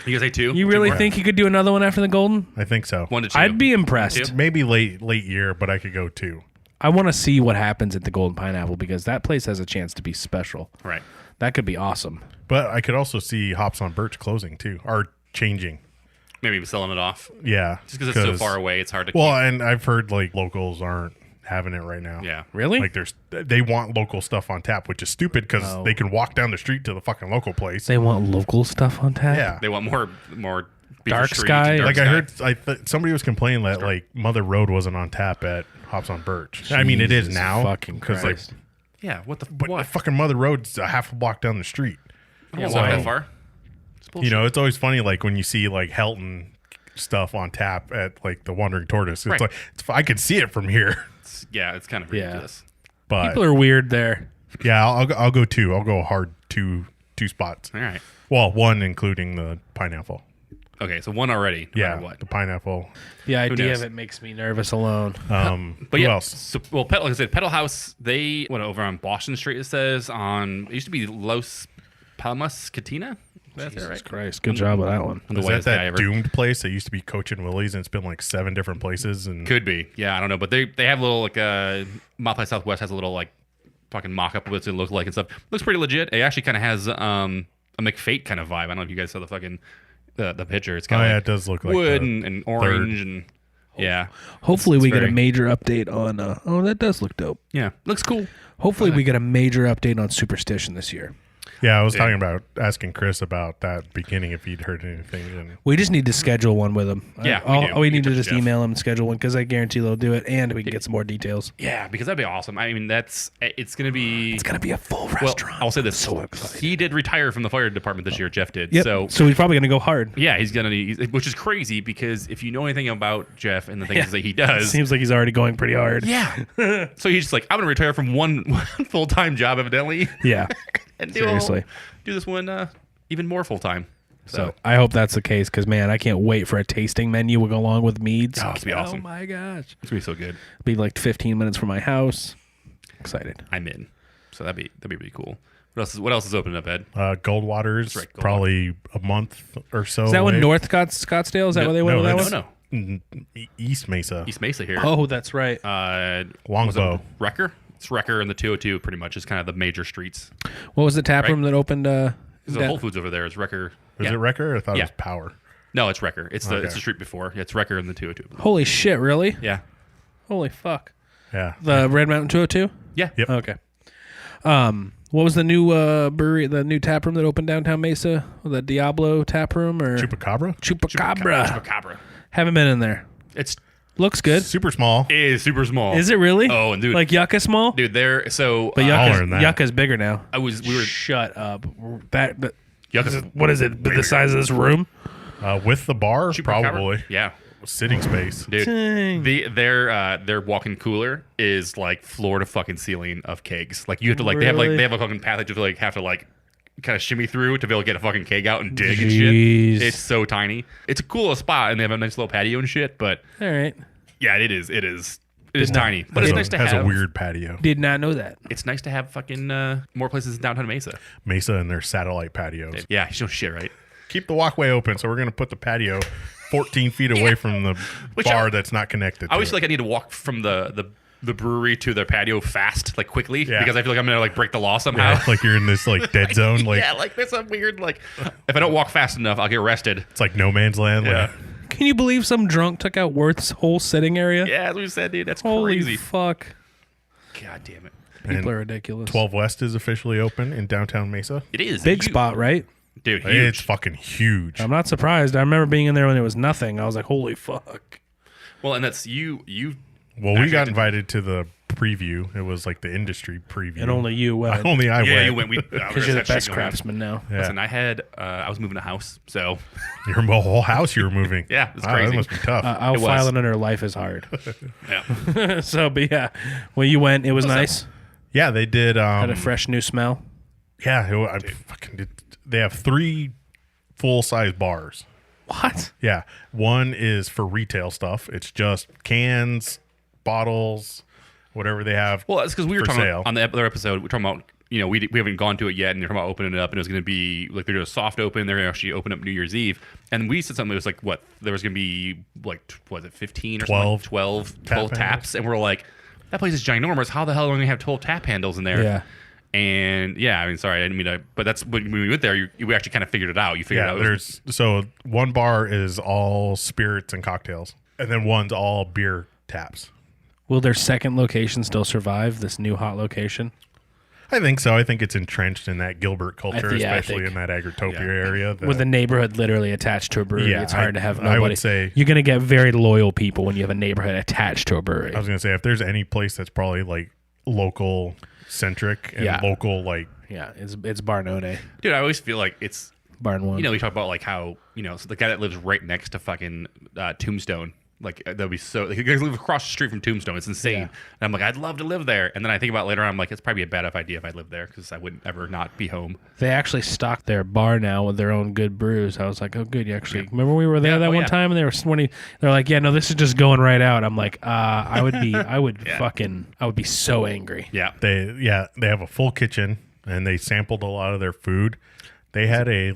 You guys say 2? You really think you could do another one after the Golden? I think so. 1 to 2. I'd be impressed. Maybe late year, but I could go 2. I want to see what happens at the Golden Pineapple because that place has a chance to be special. Right. That could be awesome. But I could also see Hops on Birch closing too, or changing. Maybe selling it off. Yeah. Just because it's so far away, it's hard to Well, keep. and I've heard like locals aren't having it right now. Yeah. Really? Like they want local stuff on tap, which is stupid because they can walk down the street to the fucking local place. They want local stuff on tap? Yeah. They want more Beaver Dark Street, Sky? Dark Like Sky. I heard somebody was complaining that like Mother Road wasn't on tap at Hops on Birch. I mean, it is Jesus now. fucking Because Christ. Yeah, what the but what? fucking Mother Road's a half a block down the street. I won't So- walk that far. It's bullshit. You know, it's always funny like when you see like Helton stuff on tap at like the Wandering Tortoise. It's Right. like I could see it from here. It's kind of Yeah. ridiculous. But People are weird there. yeah, I'll go 2. I'll go hard two spots. All right. Well, 1 including the pineapple. Okay, so 1 already. No Yeah, matter what. the pineapple. The idea knows? of it makes me nervous alone. But who yeah, else? So, well, like I said, Pedal House, they went over on Boston Street, it says, it used to be Los Palmas Catina. That's it, right? Christ, good job with that one. I'm the Is whitest that guy ever. doomed place that used to be Coach and Willie's and it's been like 7 different places? And Could be. Yeah, I don't know. But they have a little, like, Mouth by Southwest has a little, like, fucking mock-up of what it's going to look like and stuff. Looks pretty legit. It actually kind of has a McFate kind of vibe. I don't know if you guys saw the fucking, the picture. It's kind of it does look like wood the and orange and, yeah. Hopefully we get a very- major update on... that does look dope. Yeah. Looks cool. Hopefully we get a major update on Superstition this year. Yeah, I was talking about asking Chris about that beginning if he'd heard anything. And We just need to schedule one with him. Yeah, we do. We We need to can just touch Jeff. email him and schedule one because I guarantee they'll do it and we can get some more details. Yeah, because that'd be awesome. I mean, it's going to be... It's going to be a full Well, restaurant. I'll say this. So excited. He did retire from the fire department this year. Jeff did. Yep. So he's probably going to go hard. yeah, he's gonna, which is crazy because if you know anything about Jeff and the things that he does, Seems like he's already going pretty hard. yeah. So he's just like, I'm gonna retire from one full time job, evidently, Yeah. and Seriously. do this one even more full time. So I hope that's the case because, man, I can't wait for a tasting menu to go along with meads. Oh, it's gonna be awesome. Oh, my gosh. It's gonna be so good. Be like 15 minutes from my house. Excited. I'm in. So that'd be really cool. What else is opening up, Ed? Goldwater's right, Goldwater. probably a month or so. Is that one away. North Scottsdale? Is that where they went with that that's- one? East Mesa. East Mesa here. Oh, that's right. Longbow. was it Wrecker? It's Wrecker and the 202 pretty much is kind of the major streets. What was the tap Right. room that opened? There's a down- Whole Foods over there. It's Wrecker. Is Yeah. it Wrecker? I thought Yeah. it was Power. No, it's Wrecker. It's the Okay. street before. Yeah, it's Wrecker and the 202. Holy shit! Really? Yeah. Holy fuck! Yeah. The Red Mountain 202. Yeah. Yep. Okay. What was the new brewery? The new tap room that opened downtown Mesa? The Diablo tap room or Chupacabra? Chupacabra? Chupacabra. Haven't been in there. It's Looks good. Super small. It is super small. Is it really? Oh, and dude, Like Yucca small? dude, there. So But Smaller than that. Yucca's bigger now. we were Shut up. That Yucca's what is it? The size of this room? With the bar, Chupacabra? probably. Yeah, Sitting space. dude. Dang. Their walk-in cooler is like floor to fucking ceiling of kegs. Like you have to like they Really? have a fucking path that you have to kind of shimmy through to be able to get a fucking keg out and dig and Jeez. shit. It's so tiny. It's a cool spot and they have a nice little patio and shit. But All right. yeah, it is tiny. But Has it's a- nice to has have. a weird patio. Did not know that. It's nice to have fucking more places in downtown Mesa. Mesa and their satellite patios. Yeah, no shit, right? Keep the walkway open, so we're going to put the patio 14 feet away from the bar that's not connected. I always to feel like I need to walk from the brewery to the patio fast, like quickly, Yeah. because I feel like I'm gonna like break the law somehow. Yeah, like you're in this like dead zone. Like yeah, like there's some weird like if I don't walk fast enough, I'll get arrested. it's like no man's land. Yeah, Can you believe some drunk took out Worth's whole sitting area? yeah, that's what you said, dude. That's Holy crazy. fuck. God damn it, People are ridiculous. 12 West is officially open in downtown Mesa. it is Big huge. spot, right? dude. It's Huge. fucking huge. I'm not surprised. I remember being in there when there was nothing. I was like, holy fuck. Well, and that's you Well, we got invited to the preview. It was like the industry preview. And only you went. Only I went. Yeah, you went. Because you're the best craftsman now. Yeah. Listen, I was moving a house, so Your whole house you were moving. Yeah, it's Wow, crazy. that must be tough. I'll It was. file it under life is hard. yeah. So, but yeah, when you went, it was nice. Yeah, they did. Had a fresh new smell. Yeah, I fucking did. They have 3 full-size bars. What? Yeah, one is for retail stuff. It's just cans, bottles, whatever they have. Well, that's because we were for talking sale. on the other episode. We're talking about we haven't gone to it yet, and you're talking about opening it up, and it was going to be like they're doing a soft open. They're going to actually open up New Year's Eve, and we said something. It was like what there was going to be like was it 15 or 12 12 tap taps, and we're like that place is ginormous. How the hell are we going to have 12 tap handles in there? Yeah. And yeah, I mean, sorry, I didn't mean to, but that's when we went there. You actually kind of figured it out. You figured Yeah, it out. so one bar is all spirits and cocktails, and then one's all beer taps. Will their second location still survive this new hot location? I think so. I think it's entrenched in that Gilbert culture, I especially in that Agritopia area. With the neighborhood literally attached to a brewery, Yeah, it's hard to have I nobody. would say- you're going to get very loyal people when you have a neighborhood attached to a brewery. I was gonna say if there's any place that's probably like local centric and Yeah. local like Yeah, it's Barnone. Dude, I always feel like it's Barn One. we talk about like how so the guy that lives right next to fucking Tombstone. Like that'd be so. Like, you guys live across the street from Tombstone. It's insane. Yeah. And I'm like, I'd love to live there. And then I think about it later on. I'm like, it's probably a bad idea if I lived there because I wouldn't ever not be home. They actually stock their bar now with their own good brews. I was like, oh, good. You actually remember we were there Yeah, that oh, one yeah. time, and they're like, yeah, no, this is just going right out. I'm like, I would be so angry. Yeah. they have a full kitchen and they sampled a lot of their food. They had a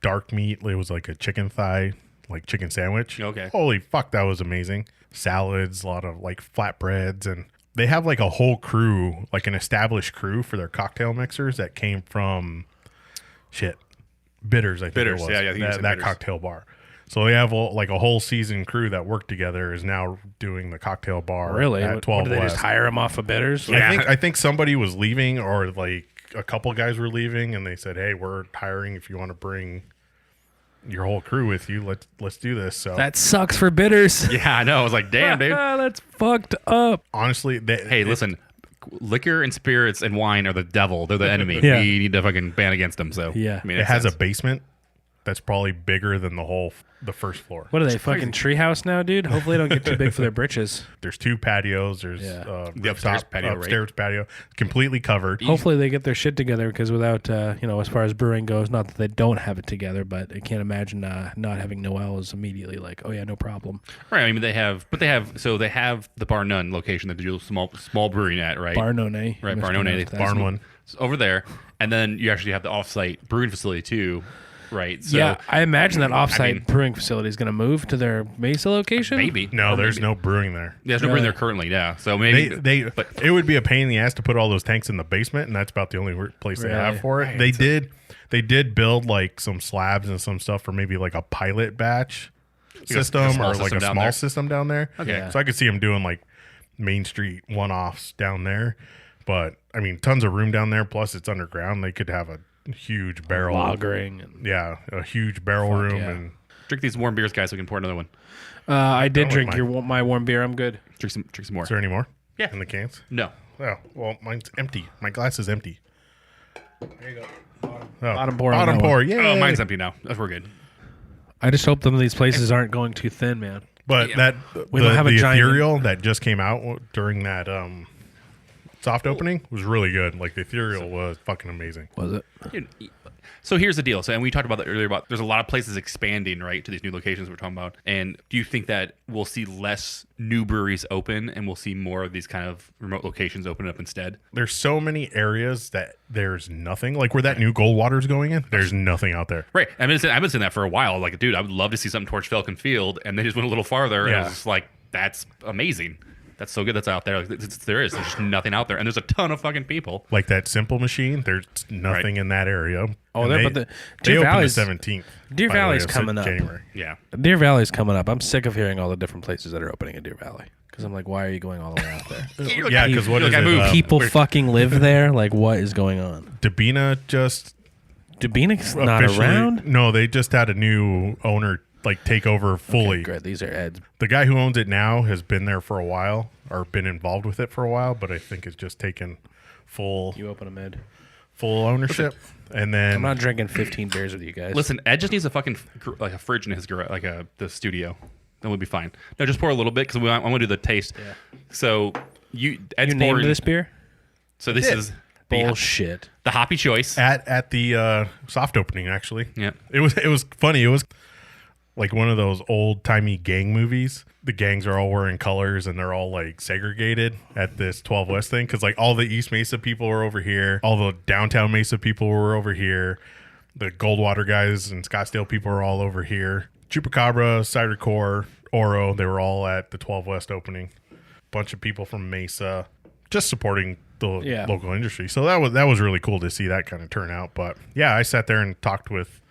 dark meat. It was like a chicken thigh, like chicken sandwich. Okay. Holy fuck, that was amazing. Salads, a lot of like flatbreads, and they have like a whole crew, like an established crew for their cocktail mixers that came from Bitters. I think Bitters, it was. yeah, I think you that said Bitters. cocktail bar. So they have like a whole seasoned crew that worked together is now doing the cocktail bar. Really? at What 12 did they West. just hire them off of Bitters? Yeah. I think somebody was leaving, or like a couple guys were leaving, and they said, "Hey, we're hiring. If you want to bring your whole crew with you, let's do this." So That sucks for Bitters. Yeah, I know. I was like, damn, dude. That's fucked up. honestly, Hey, listen. Liquor and spirits and wine are the devil. They're the enemy. Yeah. We need to fucking ban against them. So Yeah. I mean, it has a basement that's probably bigger than the first floor. What are they, fucking treehouse now, dude? Hopefully they don't get too big for their britches. There's 2 patios. There's The upstairs rooftop- patio, right? upstairs patio, completely covered. Hopefully they get their shit together because without, as far as brewing goes, not that they don't have it together, but I can't imagine not having Noel is immediately like, oh yeah, no problem. right. I mean, they have the Bar None location that they do a small brewing at, right? Barnone. Right, Barnone. Barn one. It's over there, and then you actually have the offsite brewing facility too, right? So Yeah, I imagine that offsite I mean- brewing facility is going to move to their Mesa location. maybe No, Or there's maybe. no brewing there. Yeah, there's no brewing there currently. Yeah, so They maybe it would be a pain in the ass to put all those tanks in the basement, and that's about the only place they Really? have for it. They did build like some slabs and some stuff for maybe like a pilot batch system small or like system a down small there. system down there. Okay. Yeah. So I could see them doing like Main Street one-offs down there, but I mean, tons of room down there. Plus, it's underground. They could have a huge barrel, Lagering. And, yeah, a huge barrel room, yeah. and drink these warm beers, guys. So we can pour another one. I did don't drink like my warm beer. I'm good. Drink some more. is there any more? Yeah. In the cans? No. Oh, well, mine's empty. My glass is empty. There you go. Bottom pour on Bottom that pour. one. Yeah. Oh, mine's empty now. We're good. I just hope some of these places aren't going too thin, man. But that We don't have a the giant- ethereal that just came out during that soft opening was really good. Like the ethereal was fucking amazing. Was it? Dude, so here's the deal. So, and we talked about that earlier about there's a lot of places expanding, right, to these new locations we're talking about. And do you think that we'll see less new breweries open and we'll see more of these kind of remote locations open up instead? There's so many areas that there's nothing. Like where that new Goldwater's going in, there's nothing out there. Right. I've been saying that for a while. Like, dude, I would love to see something towards Falcon Field. And they just went a little farther. And I Yeah. was just like, that's amazing. That's so good that's out there. Like, there's just nothing out there. And there's a ton of fucking people. Like that Simple Machine, there's nothing in that area. Oh, And there- they, but the they Deer opened Valley's- the 17th. Deer by the way, Valley's of coming up. January. Yeah. Deer Valley's coming up. I'm sick of hearing all the different places that are opening in Deer Valley because I'm like, why are you going all the way out there? Yeah, because what Look, is I it? moved. People fucking live there. Like, what is going on? Dabina just Dubina's not officially- around. No, they just had a new owner like take over fully. Okay, good. These are Ed's. The guy who owns it now has been there for a while or been involved with it for a while, but I think it's just taken full You open them, Ed. full ownership. And then I'm not drinking 15 beers with you guys. Listen, Ed just needs a fucking like a fridge in his garage, like the studio. Then we'll be fine. No, just pour a little bit because I want to do the taste. Yeah. So Ed's you named pouring this beer? So this is Bullshit. the hoppy choice at the soft opening, actually. Yeah. It was funny. It was like one of those old timey gang movies. The gangs are all wearing colors and they're all like segregated at this 12 West thing. Cause like all the East Mesa people were over here. All the downtown Mesa people were over here. The Goldwater guys and Scottsdale people were all over here. Chupacabra, Cider Core, Oro, they were all at the 12 West opening. Bunch of people from Mesa just supporting the local industry. So that was really cool to see that kind of turnout. But yeah, I sat there and talked with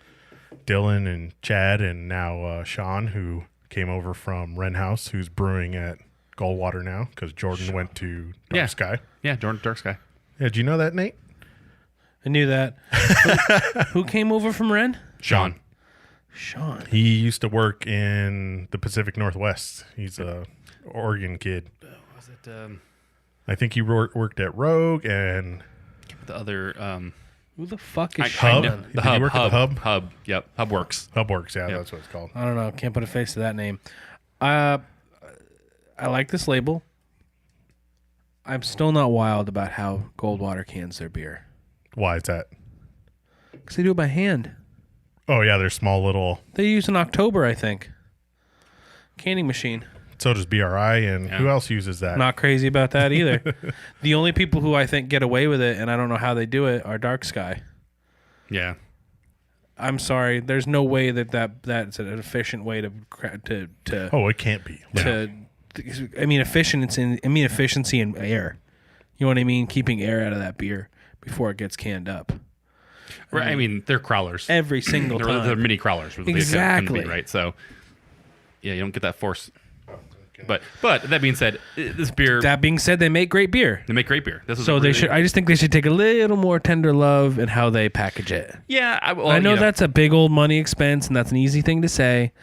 Dylan and Chad and now Sean, who came over from Wren House, who's brewing at Goldwater now because Jordan went to Dark Sky. Yeah, Jordan Dark Sky. Yeah, did you know that, Nate? I knew that. Who came over from Wren? Sean. He used to work in the Pacific Northwest. He's a Oregon kid. Was it I think he worked at Rogue and the other Who the fuck is Hub? Sean? Did he work at the Hub? Hub. Yep. Hubworks. Hubworks, yeah, that's what it's called. I don't know. Can't put a face to that name. I like this label. I'm still not wild about how Goldwater cans their beer. Why is that? Because they do it by hand. Oh yeah, they're small little. They use an October, I think. Canning machine. So does BRI, and who else uses that? Not crazy about that either. The only people who I think get away with it, and I don't know how they do it, are Dark Sky. Yeah. I'm sorry. There's no way that's an efficient way to Oh, it can't be. efficiency in air. You know what I mean? Keeping air out of that beer before it gets canned up. Right. I mean, they're crawlers. Every single time. They're mini crawlers. Exactly. Right. So, yeah, you don't get that force. But that being said, this beer. That being said, they make great beer. They make great beer. This is So really, they should. I just think they should take a little more tender love in how they package it. Yeah, I know that's a big old money expense, and that's an easy thing to say.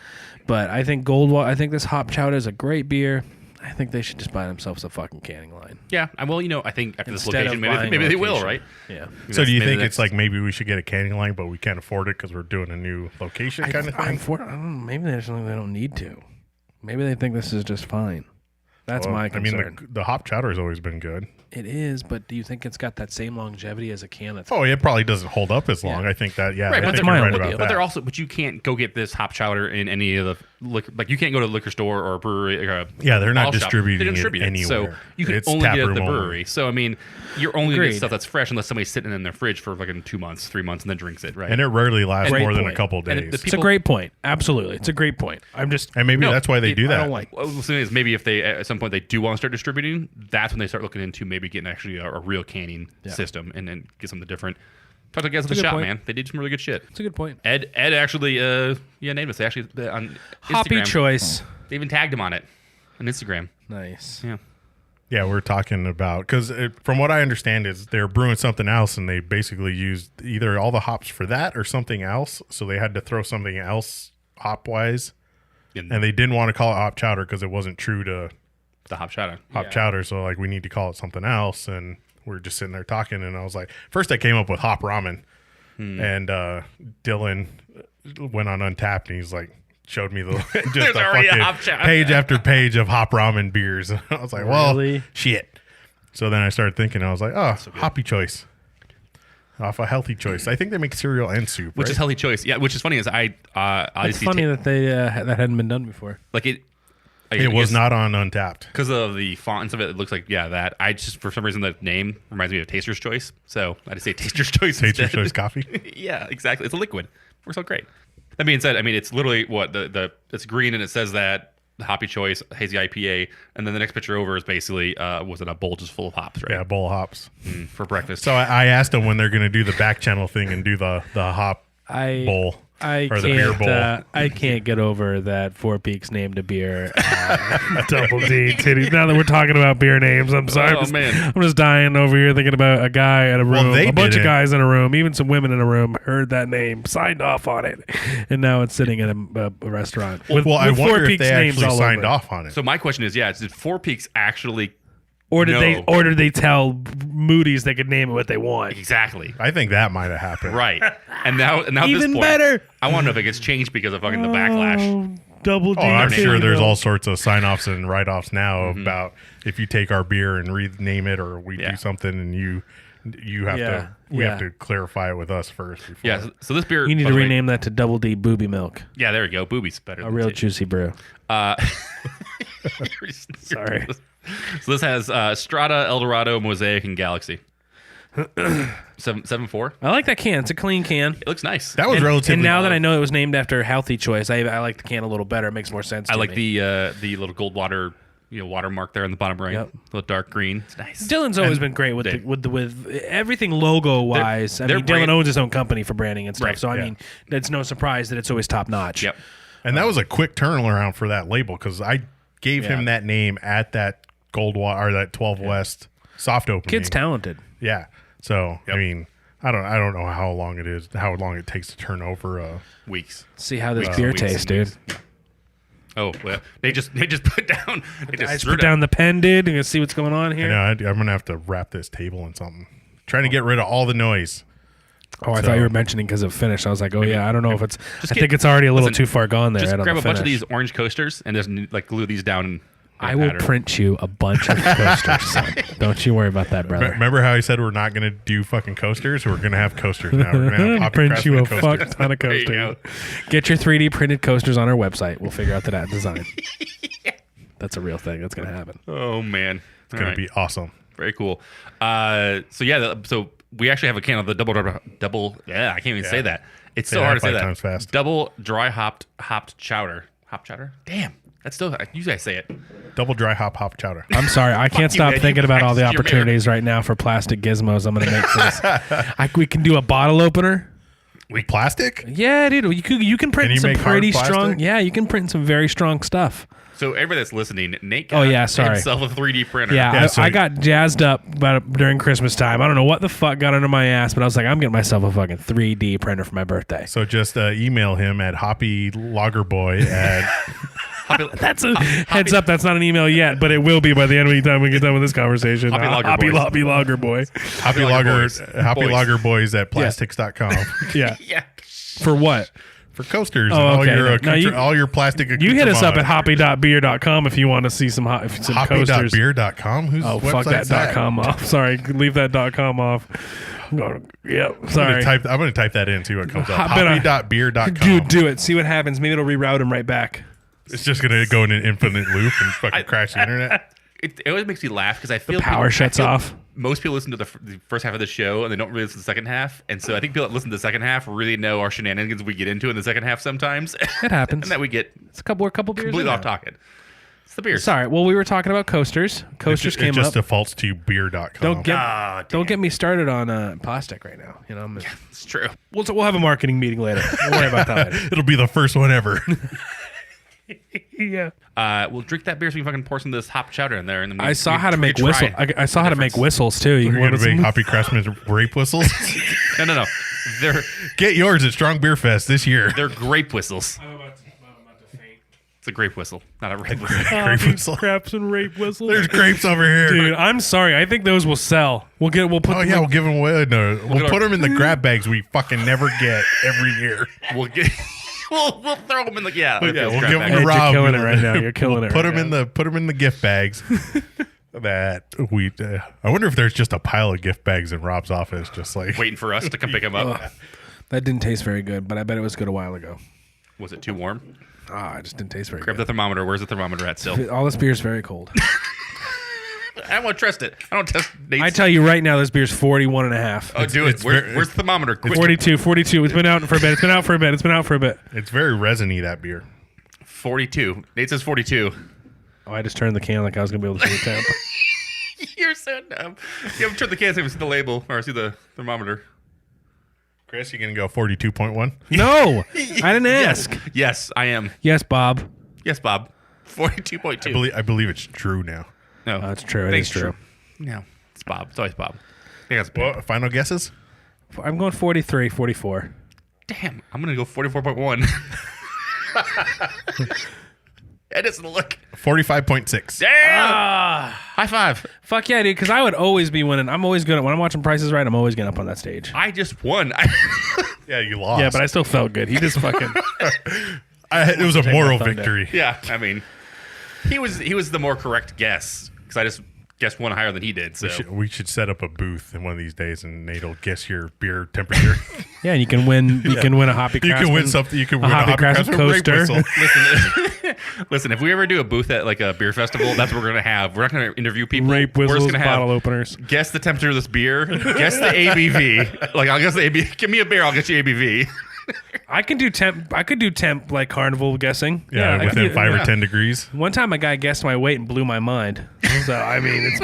But I think I think this hop chowder is a great beer. I think they should just buy themselves a fucking canning line. Yeah, well, I think after this Instead location, of maybe they buying will, location. right? Yeah. So do you think it's like maybe we should get a canning line, but we can't afford it because we're doing a new location kind of thing? I don't know, maybe there's something they don't need to. Maybe they think this is just fine. That's my concern. I mean, the hop chowder has always been good. It is, but do you think it's got that same longevity as a can? That's Oh, it probably doesn't hold up as long. Yeah. I think that, Right, I but think my you're own right about deal. that. But but you can't go get this hop chowder in any of the liquor. Like you can't go to a liquor store or a brewery. Or they're not bottle shop. distributing They it distribute anywhere. So you can It's only get it at taproom the only. brewery. So I mean, you're only going to Agreed. get stuff that's fresh unless somebody's sitting in their fridge for fucking 2 months, 3 months, and then drinks it, right? And it rarely lasts Great more than a point. couple And days. the it's a great point. Absolutely, it's a great point. I'm just and maybe No, that's why they do I that. don't like. What I was saying is maybe if they at some point they do want to start distributing, that's when they start looking into maybe getting actually a real canning system and then get something different. Talk to the guys at the a good shop, point. man. They did some really good shit. It's a good point. Ed actually named us. They actually on Hoppy Instagram, choice. They even tagged him on it on Instagram. Nice. Yeah. Yeah, we're talking about because from what I understand is they're brewing something else and they basically used either all the hops for that or something else. So they had to throw something else hop wise, and they didn't want to call it hop chowder because it wasn't true to The hop chowder. hop chowder. So like we need to call it something else. And we're just sitting there talking, and I was like, first I came up with hop ramen, and Dylan went on Untapped and he's like. Showed me the just already a fucking hop chowder. page after page of hop ramen beers. I was like, well, Really? shit. So then I started thinking, I was like, oh, hoppy choice. Off a healthy choice. I think they make cereal and soup, Which right? is healthy choice. Yeah, which is funny is I It's obviously funny that they that hadn't been done before. like it. It was not on Untapped. because of the fonts of it. It looks like that. I just for some reason the name reminds me of Taster's Choice, so I just say Taster's Choice. Taste your instead. choice coffee. Yeah, exactly. It's a liquid. Works out great. That being said, I mean it's literally what it's green and it says that the hoppy choice hazy IPA, and then the next picture over is basically was it a bowl just full of hops, right? Yeah, a bowl of hops. For breakfast. So I asked them when they're going to do the back channel thing and do the hop bowl. I or the beer bowl. I can't get over that Four Peaks named a beer Double D Titties. Now that we're talking about beer names, I'm sorry. Man. I'm just dying over here thinking about a guy in a room, they a bunch of didn't. guys in a room, even some women in a room heard that name, signed off on it, and now it's sitting in a restaurant. With I Four wonder if Peaks they names actually all signed over it. off on it. So my question is, did Four Peaks actually? Or did No. they tell Moody's they could name it what they want? Exactly. I think that might have happened. Right. And now at this Even point, better. I want to know if it gets changed because of fucking the backlash. Double D. Oh, I'm name. sure there's all. all sorts of sign-offs and write-offs now about if you take our beer and rename it, or we do something and you have to have to clarify it with us first. Before. Yeah. So this beer, You need by to the way- rename that to Double D Booby Milk. Yeah, there you go. Boobies better. A than real titties. juicy brew. Sorry. So this has Strata, Eldorado, Mosaic, and Galaxy. 7.4. I like that can. It's a clean can. It looks nice. That was relatively. And now that I know it was named after Healthy Choice, I like the can a little better. It makes more sense. I to like me. the little gold watermark there in the bottom right. Yep. Little dark green. It's nice. Dylan's always been great with with everything logo wise. I their mean, Dylan brand- owns his own company for branding and stuff. Right, So I yeah. mean, it's no surprise that it's always top notch. Yep. And that was a quick turnaround for that label because I gave him that name at that or that 12 West soft opening. Kid's talented. Yeah. So Yep. I mean, I don't know how long it takes to turn over. Weeks. See how this Weeks beer and weeks tastes, and dude. weeks. Oh, well, they just put down. They just I just screwed put down the pen, dude. And see what's going on You here. know, I'm gonna have to wrap this table in something. Trying to get rid of all the noise. Oh, I thought you were mentioning because it finished. I was like, oh yeah, I don't know if it's. I get- think it's already a little listen, too far gone there. Just right on grab the a bunch of finish. these orange coasters and just glue these down. In I will pattern. print you a bunch of coasters, son. Don't you worry about that, brother. Remember how I said we're not gonna do fucking coasters? We're gonna have coasters now. We're gonna have Poppy Print you a Craftsman fuck ton of There you coasters. go. Get your 3D printed coasters on our website. We'll figure out that design. That's a real thing. That's going to happen. Oh man, It's gonna be awesome. very cool. So we actually have a can of the double. Yeah, I can't even say that. It's Say so that hard to say 5 that. times fast. Double dry hopped chowder. Hop chowder. Damn, that's still you guys say it. Double dry hop chowder. I'm sorry. I can't you, stop man. thinking You about all the practiced your opportunities right now for plastic gizmos I'm going to make for this. We can do a bottle opener. Plastic? Yeah, dude. You can print Can you some make hard pretty plastic? strong. Yeah, you can print some very strong stuff. So everybody that's listening, Nate. Oh, yeah, sorry. Himself a 3D printer. Yeah, so- I got jazzed up about during Christmas time. I don't know what the fuck got under my ass, but I was like, I'm getting myself a fucking 3D printer for my birthday. So just email him at hoppylagerboy at That's a heads up. That's not an email yet, but it will be by the end of the time we get done with this conversation. Hoppy Lager Boys. Hoppy Lager Boy. hoppylagerboys at plastics.com. Yeah. Yeah. For what? For coasters Oh, and okay. all your plastic. You hit us up at hoppy.beer.com if you want to see some coasters. Hoppy.beer.com? Whose Oh, fuck website's that .com off. Sorry, leave that .com off. Yep. I'm Sorry. gonna type that in, see what comes up. Better- Hoppy.beer.com. Dude, do it. See what happens. Maybe it'll reroute them right back. It's just gonna go in an infinite loop and fucking crash the internet. It always makes me laugh because I feel Power shuts off. Most people listen to the first half of the show and they don't really listen to the second half, and so I think people that listen to the second half really know our shenanigans we get into in the second half sometimes. It happens. And that we get It's a couple beers. completely in off there. talking. It's the beer. Sorry. Well, we were talking about coasters. Coasters It came just up. defaults to beer.com. Don't get me started on plastic right now. You know, It's true. we'll have a marketing meeting later. We'll worry about that later. It'll be the first one ever. Yeah. We'll drink that beer so we can fucking pour some of this hop chowder in there. And then I saw how to make whistle. I saw how to make difference. whistles too. You We're want gonna make some? Hoppy Craftsman rape whistles. No. Get yours at Strong Beer Fest this year. They're grape whistles. I'm about to faint. It's a grape whistle, not a rape whistle. Grape whistle. Craps and rape whistles. There's grapes over here. Dude, I'm sorry. I think those will sell. We'll put. Oh yeah, we'll give them away. No, we'll get put our- them in the grab bags we fucking never get every year. We'll get. We'll throw them in the Yeah, we'll crap give bag. them to You're Rob. killing it right now. You're killing We'll it Put right them in the gift bags. That we. I wonder if there's just a pile of gift bags in Rob's office, just like waiting for us to come pick them up. That didn't taste very good, but I bet it was good a while ago. Was it too warm? Ah, it just didn't taste very Grab good. the thermometer. Where's the thermometer at still? All this beer is very cold. I don't want to trust it. I don't test Nate's. I tell you right now, this beer's 41 and a half. Oh, do it. Where's the thermometer? Quick. 42. It's been out for a bit. It's been out for a bit. it's very resiny, that beer. 42. Nate says 42. Oh, I just turned the can like I was going to be able to see the temp. You're so dumb. You haven't turned the can so you can see the label or see the thermometer. Chris, you going to go 42.1? No, I didn't ask. Yes, I am. Yes, Bob. Yes, Bob. 42.2. I believe it's Drew now. No, That's true. It Thanks, is true. No, it's Bob. It's always Bob. I think that's Well, final guesses? I'm going 43, 44. Damn, I'm gonna go 44.1. It doesn't look. 45.6. Damn! High five. Fuck yeah, dude, because I would always be winning. I'm always good at when I'm watching Prices Right, I'm always getting up on that stage. I just won. Yeah, you lost. Yeah, but I still felt good. He just fucking... it was a Take moral my thunder. victory. Yeah, I mean, he was the more correct guess because I just guessed one higher than he did. So We should set up a booth in one of these days, and Nate'll guess your beer temperature. Yeah, and you can win. You can win a Hoppy You Craftsman. can win something. You can win a Hoppy Hoppy Craftsman Craftsman coaster. whistle. listen, if we ever do a booth at like a beer festival, that's what we're gonna have. We're not gonna interview people. Rape We're whistles, just gonna have bottle openers. guess the temperature of this beer, guess the ABV. Like I'll guess the ABV. Give me a beer, I'll get you ABV. I can do temp. I could do temp like carnival guessing. Yeah, I within could- 5 yeah. or 10 degrees. One time, a guy guessed my weight and blew my mind. So I mean, it's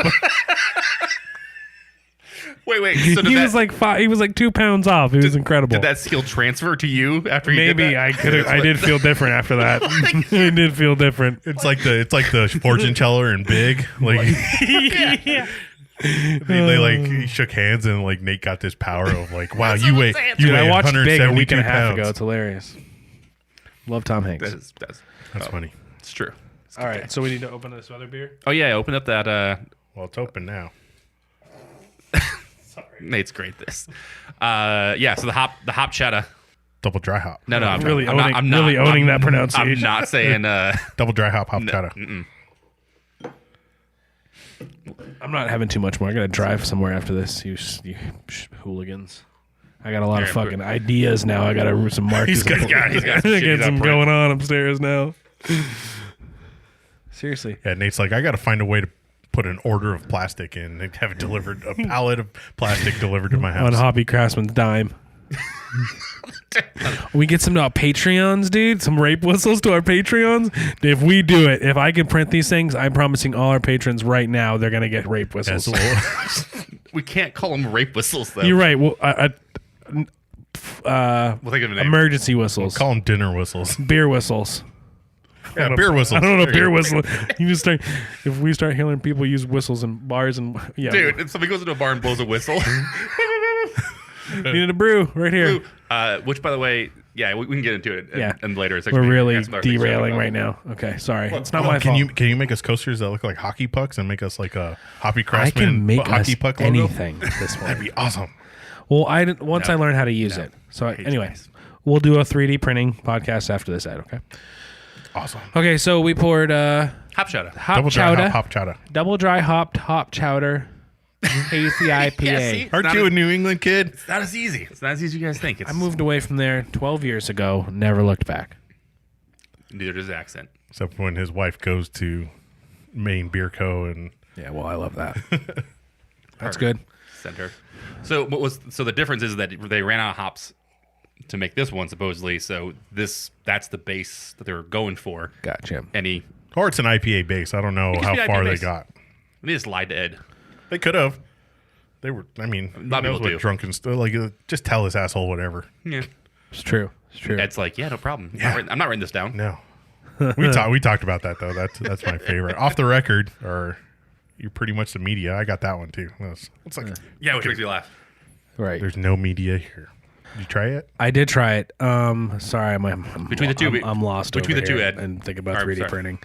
Wait. So he was like 5. He was like 2 pounds off. It was incredible. Did that skill transfer to you after you did Maybe that? I could. I did feel different after that. I did feel different. It's like the fortune teller in Big. Like Yeah. they like shook hands, and like Nate got this power of like, wow, you weigh Dude, I watched Big a 172 week and a half pounds. ago. It's hilarious. Love Tom Hanks. That's funny. It's true. All right, so we need to open this other beer. Oh yeah, open up that. Well, it's open now. Nate's great. This. Yeah. So the hop cheddar. Double dry hop. No, I'm Really I'm owning- not, I'm not, really owning that I'm pronunciation. not saying. Double dry hop cheddar. I'm not having too much more. I gotta drive somewhere after this. You hooligans. I got a lot of Aaron, fucking ideas now. I gotta root some markers. He's got I shit got up some right. going on upstairs now. Seriously. Yeah, Nate's like, I got to find a way to put an order of plastic in and have it delivered, a pallet of plastic delivered to my On house. Hoppy Craftsman's dime. We get some Patreons, dude. Some rape whistles to our Patreons. If we do it, if I can print these things, I'm promising all our patrons right now they're gonna get rape whistles. We can't call them rape whistles though. You're right. Well, We'll think of a name. emergency whistles, Call them dinner whistles. beer whistles. Yeah, beer whistles. I don't know There you beer go. whistle. You just start. If we start hearing people use whistles in bars and Dude, if somebody goes into a bar and blows a whistle. needed a brew right here. Which, by the way, yeah, we can get into it. Yeah. And later, We're really derailing right now. Okay, sorry. It's not my Can fault. you make us coasters that look like hockey pucks and make us like a Hoppy I Craftsman can make hockey us puck logo? anything at this That'd point. be awesome. Well, once I learn how to use it. So anyway, we'll do a 3D printing podcast after this ad. Okay. Awesome. Okay, so we poured Hop chowder. hop Double dry chowder, hop chowder. double dry hopped hop chowder, hazy IPA. Yeah, see? Aren't Not you a- a New England kid? It's not as easy. It's not as easy as you guys think. It's, I moved away from there 12 years ago. Never looked back. Neither does the accent. Except when his wife goes to Maine Beer Co. and Yeah, well, I love that. That's Harder. good. Center. So the difference is that they ran out of hops to make this one supposedly. So that's the base that they were going for. Gotcha. or it's an IPA base. I don't know could how be far IPA they base. got. They just lied to Ed. They could have. They were. I mean, A lot of who knows people do. what drunken stuff. Like, just tell this asshole whatever. Yeah. It's true. It's true. Ed's like, yeah, no problem. Yeah. I'm not writing this down. No, we talked about that though. That's my favorite. Off the record, or you're pretty much the media. I got that one too. It's like Yeah, which makes me laugh. Right. there's no media here. Did you try it? I did try it. Sorry, I'm Between the two, I'm lost between over the two, here Ed. and think about Or, 3D sorry. printing.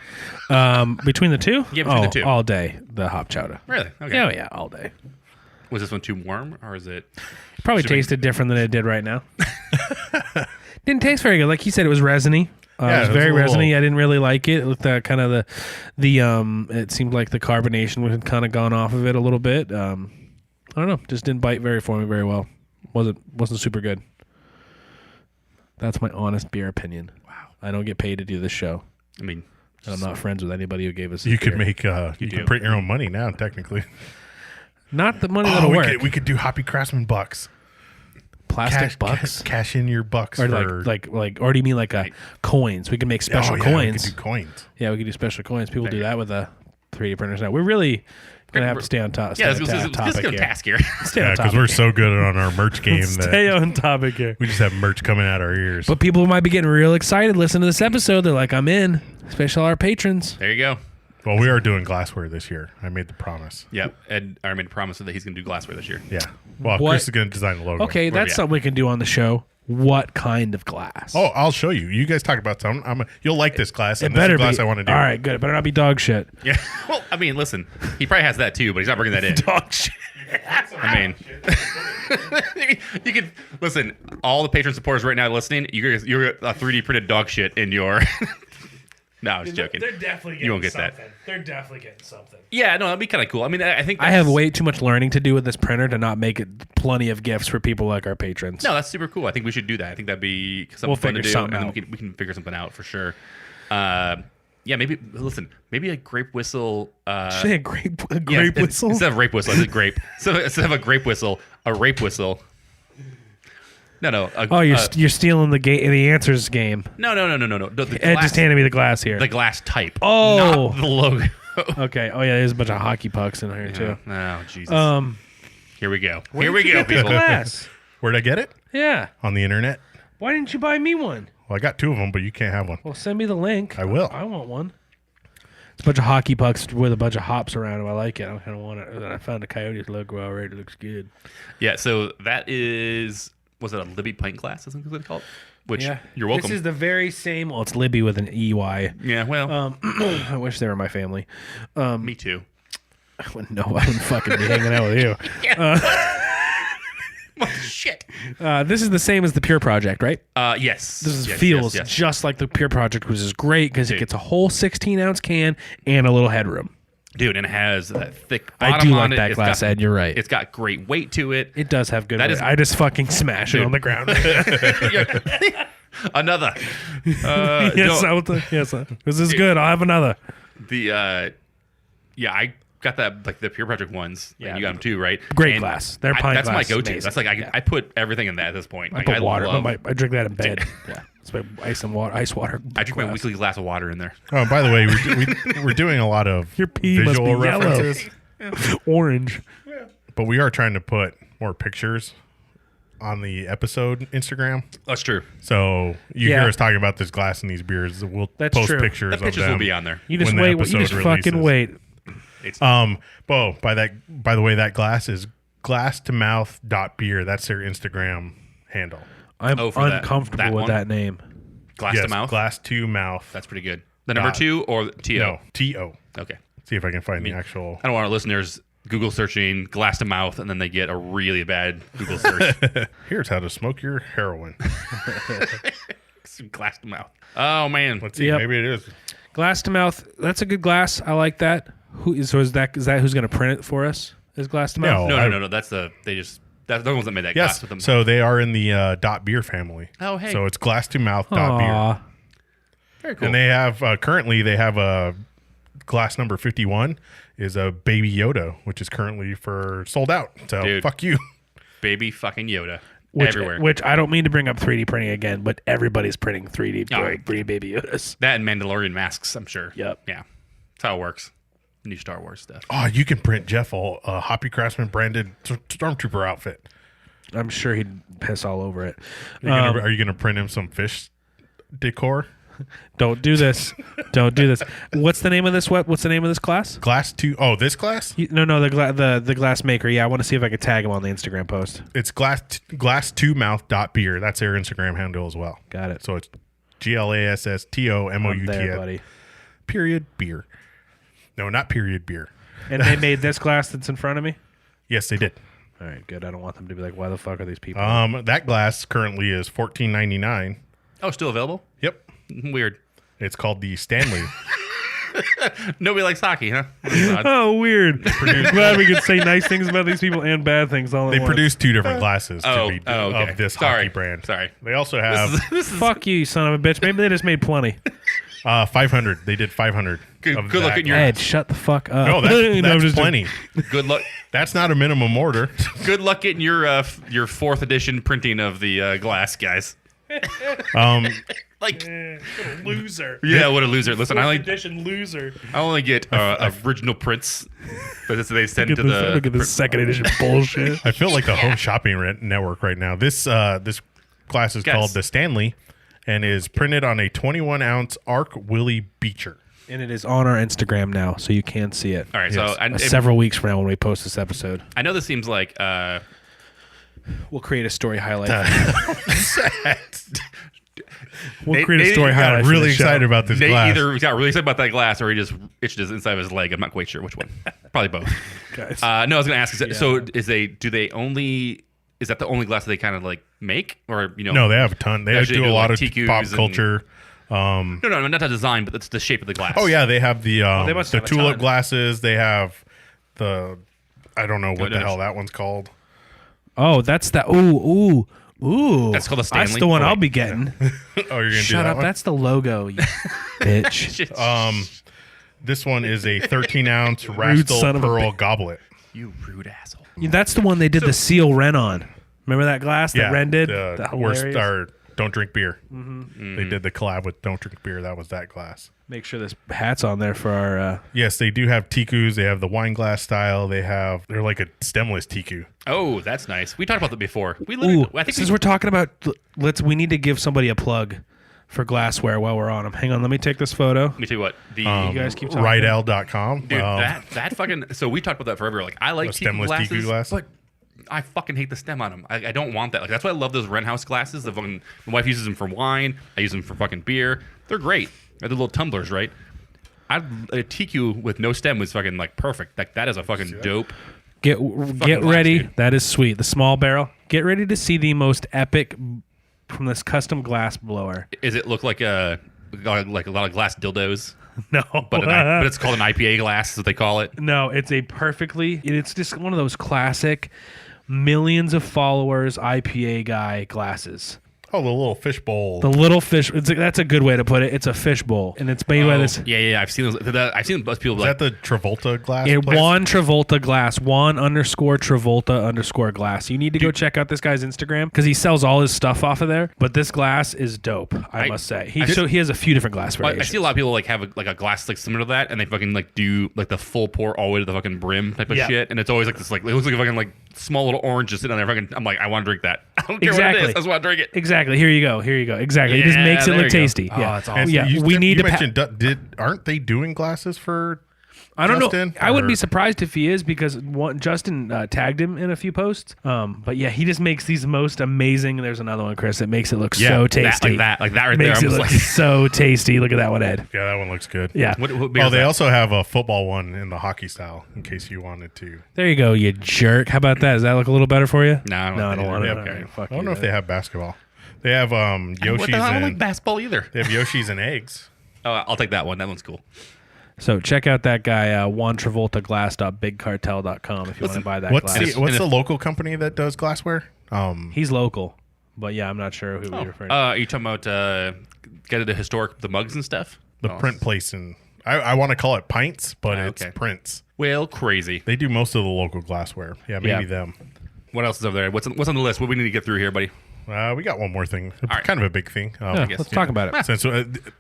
Between the two? Yeah, between the two. All day, the hop chowder. Really? Okay. Yeah, yeah, all day. Was this one too warm, or is it? Probably Should've been- tasted different than it did right now. Didn't taste very good. Like he said, it was resiny. Yeah, it was it was very a little- resiny. I didn't really like it. It looked kind of the it seemed like the carbonation had kind of gone off of it a little bit. I don't know. Just didn't bite for me very well. Wasn't super good. That's my honest beer opinion. Wow. I don't get paid to do this show. I mean, I'm not friends with anybody who gave us. You this could beer. make you do. can print your own money now. Technically, not the money that'll work. we could do Hoppy Craftsman bucks. Plastic bucks. Cash in your bucks Or for like, or do you mean like coins? We can make special Oh, yeah, coins. We could do coins. Yeah, we could do special coins. People do that with 3D printers now. We're really, Gonna have to stay on top. Yeah, stay let's on go topic here. task here. Stay on Yeah, because topic we're here. so good on our merch game Stay that on topic here. we just have merch coming out our ears. But people might be getting real excited listening to this episode. They're like, I'm in. Especially our patrons. There you go. Well, we are doing glassware this year. I made the promise. Yep. Ed already made a promise that he's going to do glassware this year. Yeah. Well, What? Chris is going to design the logo. Okay, that's yeah. something we can do on the show. What kind of glass? Oh, I'll show you. You guys talk about something. You'll like this glass. it And this is better the glass be. I want to do. All right, good. It better not be dog shit. Yeah. Well, I mean, listen, he probably has that too, but he's not bringing that in. Dog shit. I mean, you can listen. All the patron supporters right now listening, you're a 3D printed dog shit in your. No, I was joking. They're definitely getting You won't get that. something. They're definitely getting something. Yeah, no, that'd be kind of cool. I mean, I think I have that's- way too much learning to do with this printer to not make it plenty of gifts for people like our patrons. No, that's super cool. I think we should do that. I think that'd be something We'll fun to figure do, something and then out. we can figure something out for sure. Yeah, maybe listen. Maybe a grape whistle. Should I a grape Yeah, whistle? instead of rape whistle. I said grape. Instead of a grape whistle, a rape whistle. No. Oh, you're stealing the answers game. No. The Ed glass, just handed me the glass here. the glass type. Oh. not the logo. Okay. Oh yeah, there's a bunch of hockey pucks in here too. Oh Jesus. Here we go. Where Here we did you go, get this people. glass? Where'd I get it? Yeah. On the internet. Why didn't you buy me one? Well, I got 2 of them, but you can't have one. Well, send me the link. I will. I want one. It's a bunch of hockey pucks with a bunch of hops around them. I like it. I kind of want it. I found a Coyotes logo already. It looks good. Yeah. So that is. Was it a Libby pint glass? I think is what they call it. Which you're welcome. This is the very same. Well, it's Libby with an EY. Yeah. Well, I wish they were my family. me too. No, I wouldn't fucking be hanging out with you. Shit. This is the same as the Pure Project, right? Yes. This Yes, feels yes. just like the Pure Project, which is great because it Dude. gets a whole 16-ounce can and a little headroom. Dude, and it has that thick I bottom do on like it. that It's glass, got- Ed. You're right. It's got great weight to it. It does have good That weight. is- I just fucking smash it Dude. on the ground. Another. Yes, this is good. I'll have another. Yeah, I got that like the Pure Project ones. Yeah, Yeah. you got them too, right? Great And glass. Their pint that's glass my is go-to. amazing. That's like Yeah. I put everything in that at this point. I Like, put water. love- I drink that in bed. Yeah, it's my ice water. I drink my glass. weekly glass of water in there. Oh, by the way, we're doing a lot of Your pee must visual be yellow. references, Orange. but we are trying to put more pictures on the episode Instagram. That's true. So you Yeah. hear us talking about this glass and these beers. We'll That's post true. pictures The of pictures them. will be on there. You just when the wait. You episode just fucking releases. wait. Bo, by the way, that glass is glasstомouth.beer. That's their Instagram handle. I'm Oh, for that uncomfortable with one? that name. Glass to mouth. Glass to mouth. That's pretty good. The number Dot. 2 or TO? No, T-O. Okay. See if I can find the actual. I don't want our listeners Google searching glass to mouth and then they get a really bad Google search. Here's how to smoke your heroin. Glass to mouth. Oh man. Let's see. Yep. Maybe it is. Glass to mouth. That's a good glass. I like that. Is that who's going to print it for us? Is glass to mouth? No. That's they're the ones that made that glass Yes. with them. So they are in the dot beer family. Oh, hey. So it's glass to mouth dot beer. Aw. Very cool. And they have currently they have a glass number 51 is a Baby Yoda, which is currently for sold out. So Dude. fuck you. Baby fucking Yoda. Which, everywhere. Which I don't mean to bring up 3D printing again, but everybody's printing 3D All right. Baby Yodas. That and Mandalorian masks, I'm sure. Yep. Yeah. That's how it works. New Star Wars stuff. Oh, you can print Jeff a Hoppy Craftsman branded Stormtrooper outfit. I'm sure he'd piss all over it. Are you gonna print him some fish decor? Don't do this. Don't do this. What's the name of this? What's the name of this class? Glass to this glass? No, the glass maker. Yeah, I want to see if I could tag him on the Instagram post. It's glass to mouth dot beer. That's their Instagram handle as well. Got it. So it's GLASSTOMOUT There, buddy. period beer. No, not period beer. And they made this glass that's in front of me. Yes, they did. All right, good. I don't want them to be like, why the fuck are these people? That glass currently is $14.99. Oh, still available? Yep. Weird. It's called the Stanley. Nobody likes hockey, huh? That's odd. Oh, weird. Glad we could say nice things about these people and bad things all They at once. produce 2 different glasses okay. of this Sorry. hockey brand. Sorry. They also have This is Fuck you, son of a bitch. Maybe they just made plenty. 500. They did 500. Good- of good luck that getting your- glass. Ed, shut the fuck up. No, No, I'm that's just plenty. good luck. That's not a minimum order. Good luck getting your 4th edition printing of the glass, guys. Like, what a loser. yeah, what a loser. Listen, I Edition loser. only get original prints that they send to Look at the. this second edition bullshit. I feel like the Home Shopping Network right now. This glass is called the Stanley, and is printed on a 21-ounce Arc Willie Beecher. And it is on our Instagram now, so you can see it. All right, Yes. so Several weeks from now when we post this episode. I know this seems like We'll create a story highlight. We'll Nate- create a Nate story got highlight. for really the show. excited about this Nate glass. either got really excited about that glass or he just itched his inside of his leg. I'm not quite sure which one. Probably both. Guys. No, I was going to ask. So is that the only glass that they kind of like make, or No, they have a ton. They Actually do a do, lot like, of TQs pop and- culture. No, not the design, but it's the shape of the glass. Oh yeah, they have the they must the have a tulip ton. glasses. They have the I don't know what the no. hell that one's called. Oh, that's that. Ooh. That's called a Stanley? That's the one Oh, I'll wait. be getting. Oh, you're gonna do Shut that up. one? That's the logo, you bitch. This one is a 13-ounce son Rastal of a Pearl bitch. goblet. You rude asshole. That's the one they did the seal Ren on. Remember that glass that Ren did? the The worst hilarious- or Don't Drink Beer. They did the collab with Don't Drink Beer. That was that glass. Make sure this hat's on there for our. Yes, they do have tikus. They have the wine glass style. They're like a stemless tiku. Oh, that's nice. We talked about that before. We Ooh, literally, I think since we're talking about, we need to give somebody a plug for glassware while we're on them. Hang on, let me take this photo. Let me tell you what. You guys keep talking. Rydell.com. Dude, that fucking. So we talked about that forever. Like, I like The TQ stemless glasses, TQ glass? but I fucking hate the stem on them. I don't want that. Like, that's why I love those Ren House glasses. The fucking, my wife uses them for wine. I use them for fucking beer. They're great. They're the little tumblers, right? A TQ with no stem was fucking like perfect. Like, that is a fucking dope. Get glass, ready. dude. That is sweet. The small barrel. Get ready to see the most epic from this custom glass blower. Does it look like a lot of glass dildos? No, But it's called an IPA glass, is what they call it. no, it's it's just one of those classic millions of followers IPA guy glasses. Oh, the little fish bowl. The little fish. That's a good way to put it. It's a fish bowl, and it's made by this. Yeah. I've seen those. I've seen most people Is like that the Travolta glass? It place? Juan Travolta glass. Juan_Travolta_ glass. You need to go check out this guy's Instagram because he sells all his stuff off of there. But this glass is dope. I must say. He has a few different glass I variations. see a lot of people like have a glass like similar to that, and they fucking like do like the full pour all the way to the fucking brim type of Yeah. shit, and it's always like this like it looks like a fucking like small little orange just sitting on there. Fucking, I'm like, I want to drink that. I don't care what it Exactly. is. I just want to drink it. Exactly. Here you go. Exactly. It just Yeah, makes it there look you go. tasty. Oh, Yeah. it's awesome. And Yeah. you- We need you to. mentioned, aren't they doing glasses for I don't Justin, know. I wouldn't or- be surprised if he is because Justin tagged him in a few posts. But yeah, he just makes these most amazing. There's another one, Chris, that makes it look so tasty. Like that right there. Makes I'm it just look like, so tasty. Look at that one, Ed. Yeah, that one looks good. Yeah. what beer Oh, is they that? also have a football one in the hockey style, in case you wanted to. There you go, you jerk. How about that? Does that look a little better for you? No, I don't I think don't they want do. it. Okay. All right, fuck I don't you, know if then. they have basketball. They have Yoshi's What the hell? I don't like and basketball either. they have Yoshi's and eggs. Oh, I'll take that one. That one's cool. So check out that guy, JuanTravoltaGlass.BigCartel.com if you want to buy that What's glass. the local company that does glassware? He's local, but yeah, I'm not sure who we're referring to. Are you talking about get the historic the mugs and stuff? The print place, and I want to call it Pints, but it's okay. Prints. Well, crazy. They do most of the local glassware. Yeah, maybe Yeah. them. What else is over there? What's on the list? What do we need to get through here, buddy? We got one more thing. right. Kind of a big thing. Yeah, guess, let's talk about it. Since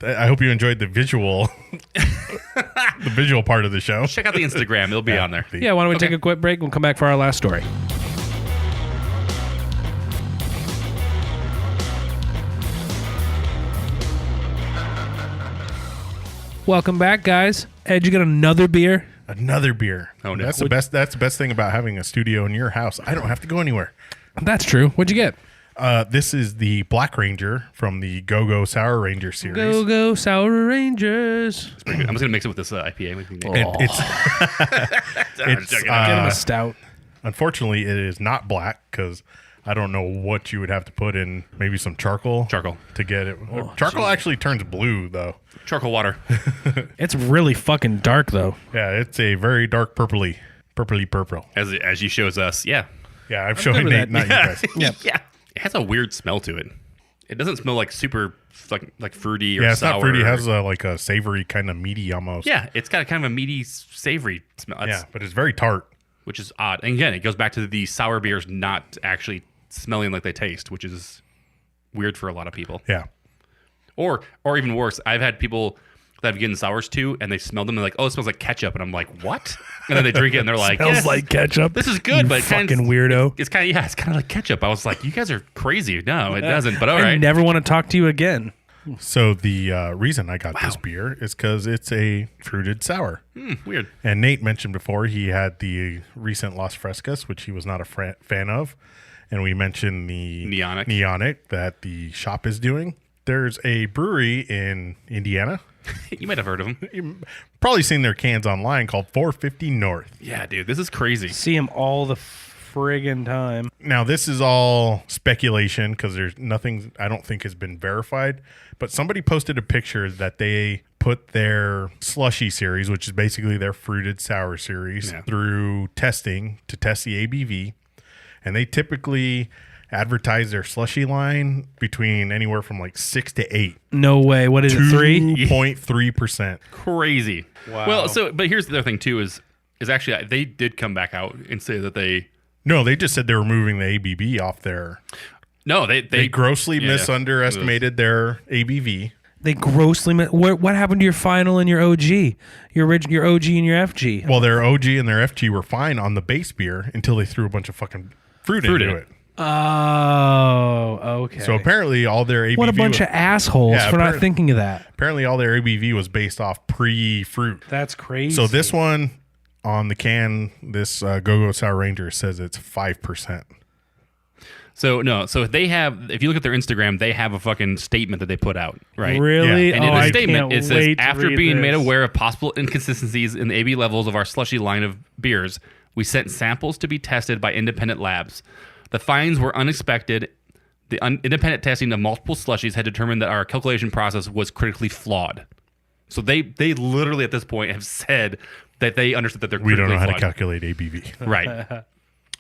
I hope you enjoyed the visual, the visual part of the show. Check out the Instagram. It'll be on there. Yeah, why don't we take a quick break? We'll come back for our last story. Welcome back, guys. Ed, you got another beer? Another beer. Oh, no. That's the best. That's the best thing about having a studio in your house. I don't have to go anywhere. That's true. What'd you get? This is the Black Ranger from the Go Sour Ranger series. Go Sour Rangers. Pretty good. I'm just gonna mix it with this IPA. We can make And it's it's Get him a stout. unfortunately it is not black because I don't know what you would have to put in. Maybe some charcoal. Charcoal. To get it. Charcoal actually turns blue though. charcoal water. It's really fucking dark, though. Yeah, it's a very dark purpley purple. As you shows us. Yeah. Yeah, I'm showing with Nate, that. not you guys. Yeah. It has a weird smell to it. It doesn't smell like super like fruity or Yeah, it's sour. not fruity. It has like a savory kind of meaty almost. Yeah, it's got kind of a meaty, savory smell. Yeah, but it's very tart. Which is odd. And again, it goes back to the sour beers not actually smelling like they taste, which is weird for a lot of people. Yeah. Or even worse, I've had people that have getting sours too, and they smell them and they're like, oh, it smells like ketchup, and I'm like, what? And then they drink it and they're like, Smells like ketchup. This is good, but fucking weirdo. It's kind of like ketchup. I was like, you guys are crazy. No, it doesn't. But all I right. never want to talk to you again. So the reason I got this beer is because it's a fruited sour. Weird. And Nate mentioned before he had the recent Las Frescas, which he was not a fan of. And we mentioned the Neonic that the shop is doing. There's a brewery in Indiana. You might have heard of them. You've probably seen their cans online called 450 North. Yeah, dude, this is crazy. See him all the friggin' time. Now, this is all speculation because there's nothing I don't think has been verified. But somebody posted a picture that they put their slushy series, which is basically their fruited sour series, through testing to test the ABV. And they typically advertise their slushy line between anywhere from like 6 to 8. No way. What is it? 3? 2.3%. Crazy. Wow. Well, but here's the other thing too is actually they did come back out and say that they. No, they just said they were moving the ABV off their. No, they grossly misunderestimated their ABV. They grossly. What happened to your final and your OG? Your OG and your FG? Well, their OG and their FG were fine on the base beer until they threw a bunch of fucking fruit into it. Oh, okay. So apparently all their ABV... What a bunch of assholes for not thinking of that. Apparently all their ABV was based off pre-fruit. That's crazy. So this one on the can, this Go-Go Sour Ranger says it's 5%. So they have, if you look at their Instagram, they have a fucking statement that they put out, right? Really? Yeah. And in the I statement, it says, after being made this. aware of possible inconsistencies in the AB levels of our slushy line of beers, we sent samples to be tested by independent labs. The findings were unexpected. The independent testing of multiple slushies had determined that our calculation process was critically flawed. So they literally at this point have said that they understood that they're critically flawed. We don't know how to calculate ABV. Right.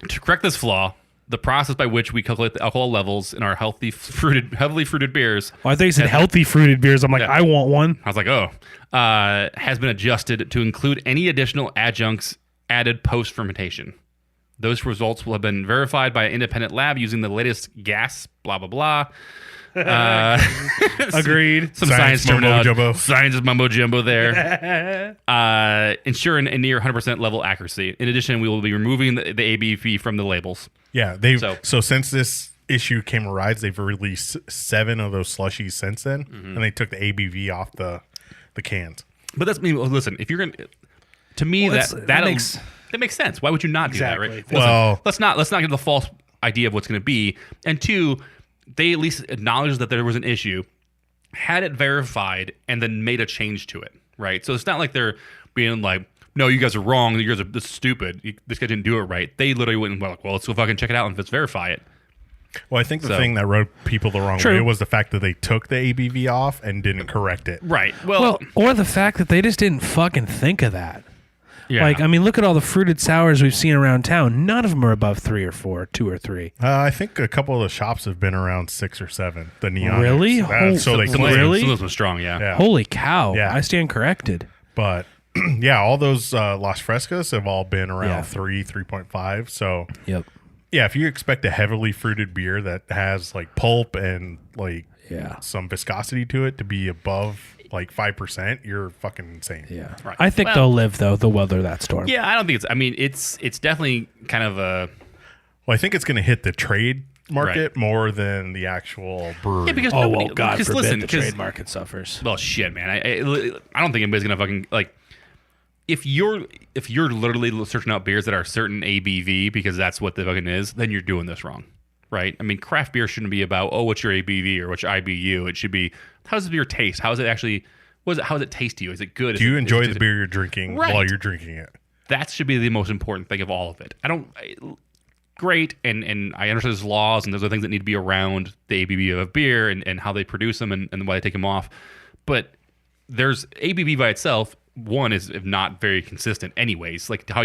To correct this flaw, the process by which we calculate the alcohol levels in our heavily fruited beers. Oh, I thought you said healthy fruited beers. I'm like, I want one. I was like, has been adjusted to include any additional adjuncts added post-fermentation. Those results will have been verified by an independent lab using the latest gas, blah, blah, blah. Agreed. Some science mumbo-jumbo. Science mumbo-jumbo there. Ensuring a near 100% level accuracy. In addition, we will be removing the ABV from the labels. Yeah. So since this issue came arise, they've released 7 of those slushies since then, and they took the ABV off the cans. But that's me. Listen, if you're going to me, that makes sense. Why would you not do that, right? Well, let's not get the false idea of what's going to be. And 2, they at least acknowledged that there was an issue, had it verified, and then made a change to it, right? So it's not like they're being like, no, you guys are wrong. You guys are this stupid. This guy didn't do it right. They literally went and were like, well, let's go fucking check it out and let's verify it. Well, I think the thing that rubbed people the wrong way was the fact that they took the ABV off and didn't correct it. Right. Well, or the fact that they just didn't fucking think of that. Yeah. Like, I mean, look at all the fruited sours we've seen around town. None of them are above 3 or 4, 2 or 3. I think a couple of the shops have been around 6 or 7. The Neonics. Really? So they some of those were strong, yeah. Holy cow. Yeah. I stand corrected. But, yeah, all those Las Frescas have all been around 3, 3.5. So, yep. Yeah, if you expect a heavily fruited beer that has, like, pulp and, like, some viscosity to it to be above... like 5%, you're fucking insane. Yeah, right. I think they'll live though. They'll weather that storm. Yeah, I don't think it's. I mean, it's definitely kind of a. Well, I think it's going to hit the trade market more than the actual brewery. Yeah, because God forbid the trade market suffers. Well, shit, man. I don't think anybody's gonna fucking like. If you're literally searching out beers that are certain ABV because that's what the fucking is, then you're doing this wrong. Right? I mean, craft beer shouldn't be about, what's your ABV or what's your IBU. It should be, how does the beer taste? How does it actually, how does it taste to you? Is it good? Do you enjoy the beer you're drinking while you're drinking it? That should be the most important thing of all of it. Great, and I understand there's laws and there's other things that need to be around the ABV of beer and how they produce them and why they take them off. But there's ABV by itself, one, is not very consistent anyways. Like how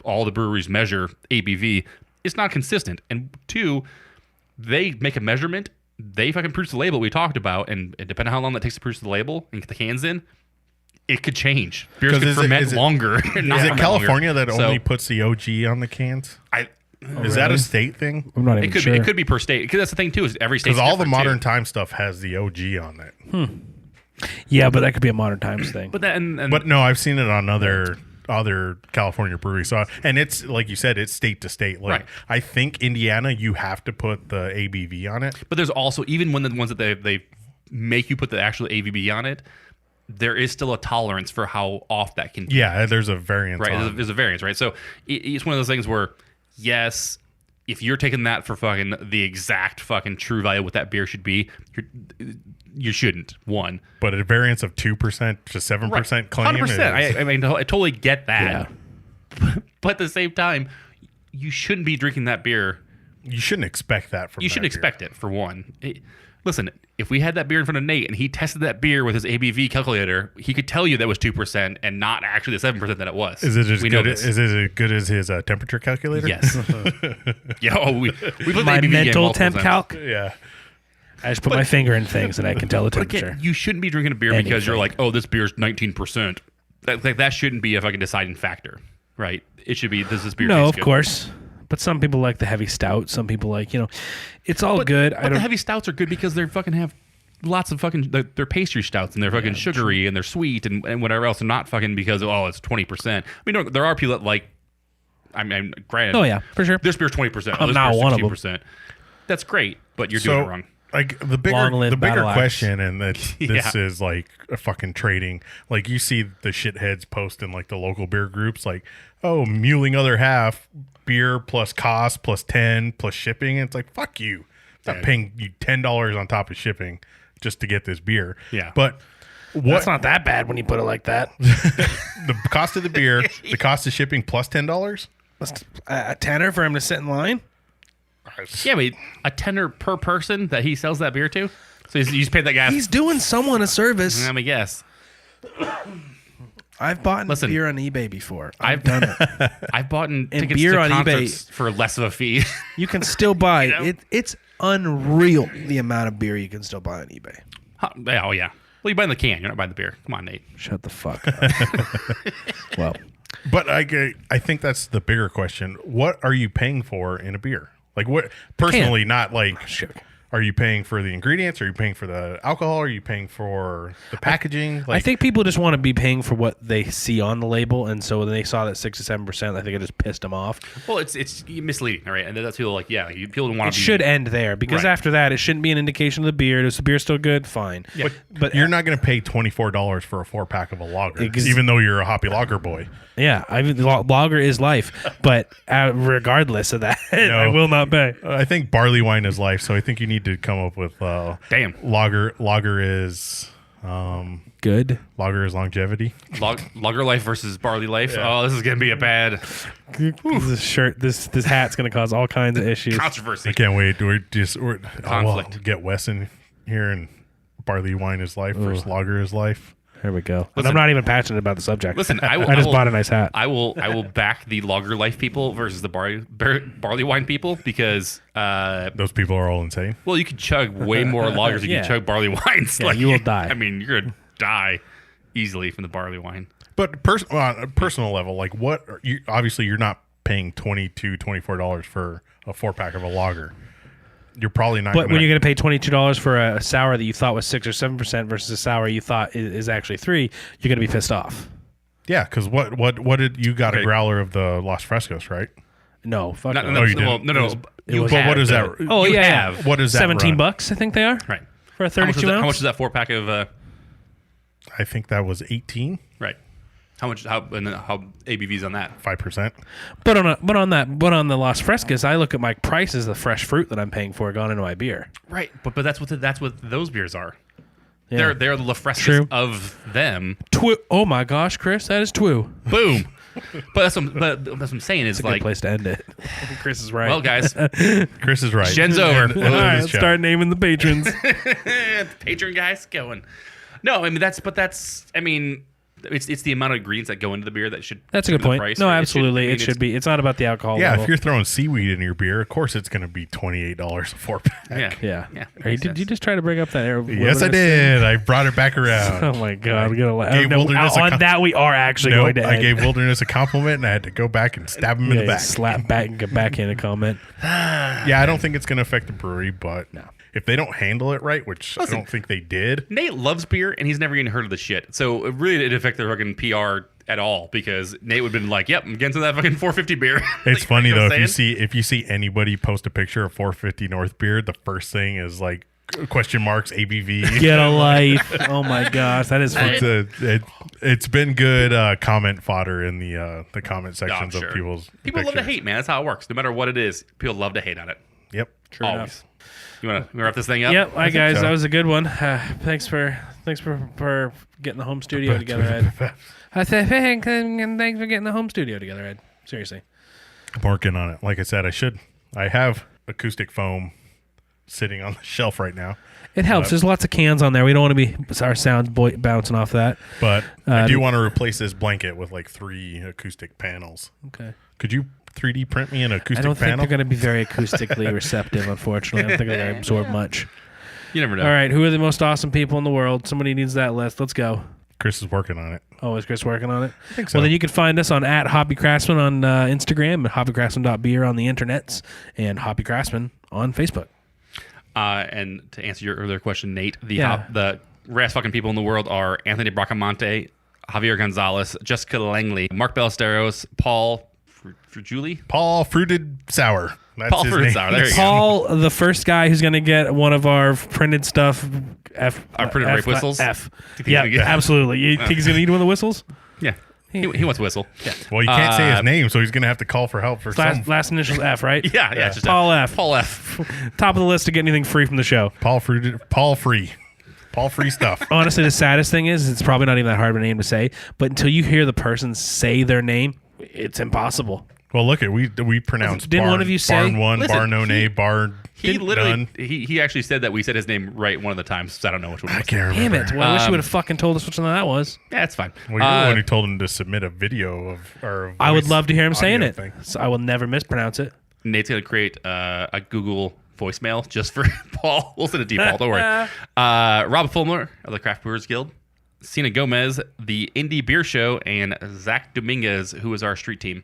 all the breweries measure ABV, it's not consistent. And 2, they make a measurement. They fucking produce the label we talked about, and depending on how long that takes to produce the label and get the cans in, it could change. Beers could ferment longer. Is it California that only puts the OG on the cans? Is that a state thing? I'm not even sure. It could be per state. Because that's the thing too. Is every state because all the modern time stuff has the OG on it. Yeah, but that could be a modern times thing. But that But no, I've seen it on other California breweries. So, and it's like you said, it's state to state. Like Right. I think Indiana, you have to put the ABV on it. But there's also, even when the ones that they make you put the actual ABV on it, there is still a tolerance for how off that can be. Yeah, there's a variance. Right, there's a variance, right? So it's one of those things where, yes, if you're taking that for fucking the exact fucking true value what that beer should be, you shouldn't. One, but a variance of 2% to 7% claim. 100%. I mean, I totally get that. But at the same time, you shouldn't be drinking that beer. You shouldn't expect that from. You shouldn't expect it for one. Listen, if we had that beer in front of Nate and he tested that beer with his ABV calculator, he could tell you that was 2% and not actually the 7% that it was. Is it as good? Is it as good as his temperature calculator? Yes. Yeah. We put My the ABV mental temp calc. Yeah. I just put my finger in things and I can tell the temperature. Again, you shouldn't be drinking a beer because you're like, oh, this beer's 19%. That shouldn't be a fucking deciding factor, right? It should be, does this beer No, taste of good? course. But some people like the heavy stout. Some people like, it's all good. But the heavy stouts are good because they fucking have lots of fucking, they're pastry stouts and they're fucking sugary and they're sweet and whatever else, and not fucking because, it's 20%. I mean, there are people that like, I mean, granted. Oh, yeah, for sure. This beer's 20%. I'm not one of them. 16%. That's great, but you're doing it wrong. Like the bigger question, and this is like a fucking trading. Like you see the shitheads post in like the local beer groups, like, oh, muling other half beer plus cost plus 10 plus shipping. And it's like, fuck you. I'm not paying you $10 on top of shipping just to get this beer. Yeah, but that's not that bad when you put it like that. The cost of the beer, the cost of shipping plus $10. A tenner for him to sit in line. Yeah, but a tenner per person that he sells that beer to. So you just paid that guy. He's doing someone a service. Let me guess. I've bought beer on eBay before. I've done it. I've bought tickets beer to on concerts eBay for less of a fee. You can still buy it. It's unreal the amount of beer you can still buy on eBay. Oh yeah. Well, you buy the can. You're not buying the beer. Come on, Nate. Shut the fuck up. Well, but I think that's the bigger question. What are you paying for in a beer? Like what personally, not like are you paying for the ingredients? Are you paying for the alcohol? Are you paying for the packaging? I think people just want to be paying for what they see on the label, and so when they saw that 6 to 7%, I think it just pissed them off. Well, it's misleading, all right? And that's people like, people don't want to. It should end there because after that, it shouldn't be an indication of the beer. Is the beer still good? Fine. Yeah. But you're not going to pay $24 for a 4-pack of a lager, even though you're a hoppy lager boy. Yeah, lager is life, but regardless of that, I will not pay. I think barley wine is life, so I think you need to come up with lager. Lager is good. Lager is longevity. Lager life versus barley life. Yeah. Oh, this is gonna be a bad. This hat's gonna cause all kinds of issues. Controversy. I can't wait. We'll get Wes in here, and barley wine is life versus lager is life. There we go. Listen, I'm not even passionate about the subject. Listen, I just bought a nice hat. I will back the lager life people versus the barley wine people because those people are all insane. Well, you can chug way more lagers than you can chug barley wines. Yeah, you will die. I mean, you're gonna die easily from the barley wine. But on a personal level, like what? Obviously, you're not paying $24 for a 4-pack of a lager. You're probably not. But when you're going to pay $22 for a sour that you thought was 6 or 7% versus a sour you thought is actually 3, you're going to be pissed off. Yeah, because what did you got a growler of the Los Frescos, right? No, fuck no. No, you didn't. No. But what is that? Oh yeah, what is that? $17, I think they are. Right for a 32 ounce. How much is that 4-pack of? I think that was 18. Right. How much? How ABV's on that? 5%. But on the Las Frescas, I look at my price as the fresh fruit that I'm paying for gone into my beer. Right, but that's what those beers are. Yeah. They're the La Frescas of them. Oh my gosh, Chris, that is Twu. Boom. But that's what I'm saying is it's a like good place to end it. Chris is right. Well, guys, Chris is right. Gen's over. All right, let's start naming the patrons. The patron guys going. No, I mean that's. I mean, It's the amount of ingredients that go into the beer that should. That's a good point. Price, no, right? absolutely, it should be. It's not about the alcohol. Yeah, level. if you're throwing seaweed in your beer, of course it's going to be $28 a 4-pack. Yeah. Yeah. Did you just try to bring up that? Yes, I did. I brought it back around. Oh my god, I'm gonna laugh. Gave Wilderness on that we are actually going to. I gave Wilderness a compliment, and I had to go back and stab him in the back. Slap back and get back in a comment. Yeah, I don't think it's going to affect the brewery, but if they don't handle it right, which I don't think they did. Nate loves beer, and he's never even heard of the shit. So it really didn't affect their fucking PR at all, because Nate would have been like, "Yep, I'm getting to that fucking 450 beer." It's like, funny you know though, what if you see anybody post a picture of 450 North beer, the first thing is like question marks ABV. Get a life. Oh my gosh, that is funny. It's been good comment fodder in the comment sections sure. of people's People love to pictures. hate, man. That's how it works. No matter what it is, people love to hate on it. Yep. True Always. enough. You want to wrap this thing up? Yep. Hi guys, so. that was a good one. Thanks for getting the home studio together, Ed. I said thanks for getting the home studio together, Ed. Seriously. I'm working on it. Like I said, I have acoustic foam sitting on the shelf right now. It helps. There's lots of cans on there. We don't want to be our sounds bouncing off that. But I do want to replace this blanket with like 3 acoustic panels. Okay. Could you 3D print me an acoustic I don't think panel? they're going to be very acoustically receptive, unfortunately. I don't think they're going to absorb much. You never know. All right. Who are the most awesome people in the world? Somebody needs that list. Let's go. Chris is working on it. Oh, is Chris working on it? I think so. Well, then you can find us on @HoppyCraftsman on Instagram, hoppycraftsman.beer on the internets, and Hoppy Craftsman on Facebook. And to answer your earlier question, Nate, the rarest fucking people in the world are Anthony Bracamonte, Javier Gonzalez, Jessica Langley, Mark Ballesteros, Paul Fruguli. Paul Fruited Sour. That's Paul his Fruited name. Sour. There you go. Paul, the first guy who's going to get one of our printed stuff. Our printed rape whistles? F. Do you think Yeah, he'll get- absolutely. You think he's going to eat one of the whistles? Yeah. He wants to whistle. Yeah. Well, you can't say his name, so he's going to have to call for help for some. Last initials F, right? Yeah. It's just Paul F. Paul F. Top of the list to get anything free from the show. Paul Free stuff. Honestly, the saddest thing is it's probably not even that hard of a name to say, but until you hear the person say their name, it's impossible. Well, look at we pronounced Didn't barn, one of you say- barn one, Listen, bar no nay, bar He literally, none. he actually said that we said his name right one of the times, so I don't know which one it I was. can't Damn remember. it. Well, I wish you would have fucking told us which one that was. Yeah, it's fine. Well, you're the one who told him to submit a video of or I would voice love to hear him saying audio it. thing. So I will never mispronounce it. Nate's going to create a Google voicemail just for Paul. We'll send it to you, Paul. Don't worry. Rob Fulmer of the Craft Brewers Guild, Sina Gomez, the Indie Beer Show, and Zach Dominguez, who is our street team.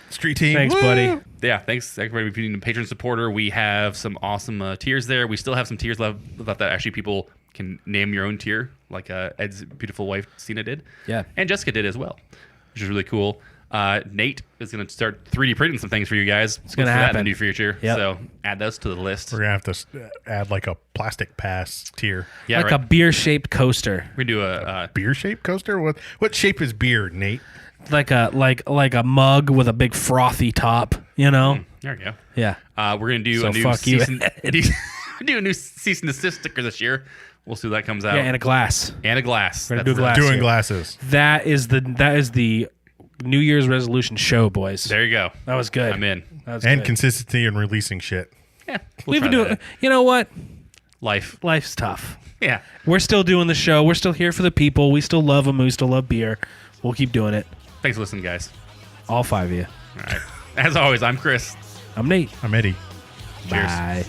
Street team. Thanks, Woo! buddy. Yeah, thanks everybody for being a patron supporter. We have some awesome tiers there. We still have some tiers left that actually people can name your own tier, like Ed's beautiful wife, Sina, did. Yeah. And Jessica did as well, which is really cool. Nate is going to start 3D printing some things for you guys. It's gonna in the happen. near future. Yep. So add those to the list. We're gonna have to add like a plastic pass tier. Yeah, Like right. a beer-shaped coaster. We're going to do a Beer shaped coaster. What shape is beer, Nate? Like a mug with a big frothy top, you know? there we go. Yeah. We're going to do So a new fuck you, cease and desist sticker this year. We'll see what that comes out. Yeah, and a glass. And a glass. We're gonna do a glass. Doing here. glasses. That is the New Year's resolution show, boys. There you go. That was good. I'm in. That was And good. consistency in releasing shit. Yeah. We've been try doing. that. You know what? Life. Life's tough. Yeah. We're still doing the show. We're still here for the people. We still love them. We still love beer. We'll keep doing it. Thanks for listening, guys. All 5 of you. All right. As always, I'm Chris. I'm Nate. I'm Eddie. Cheers. Bye.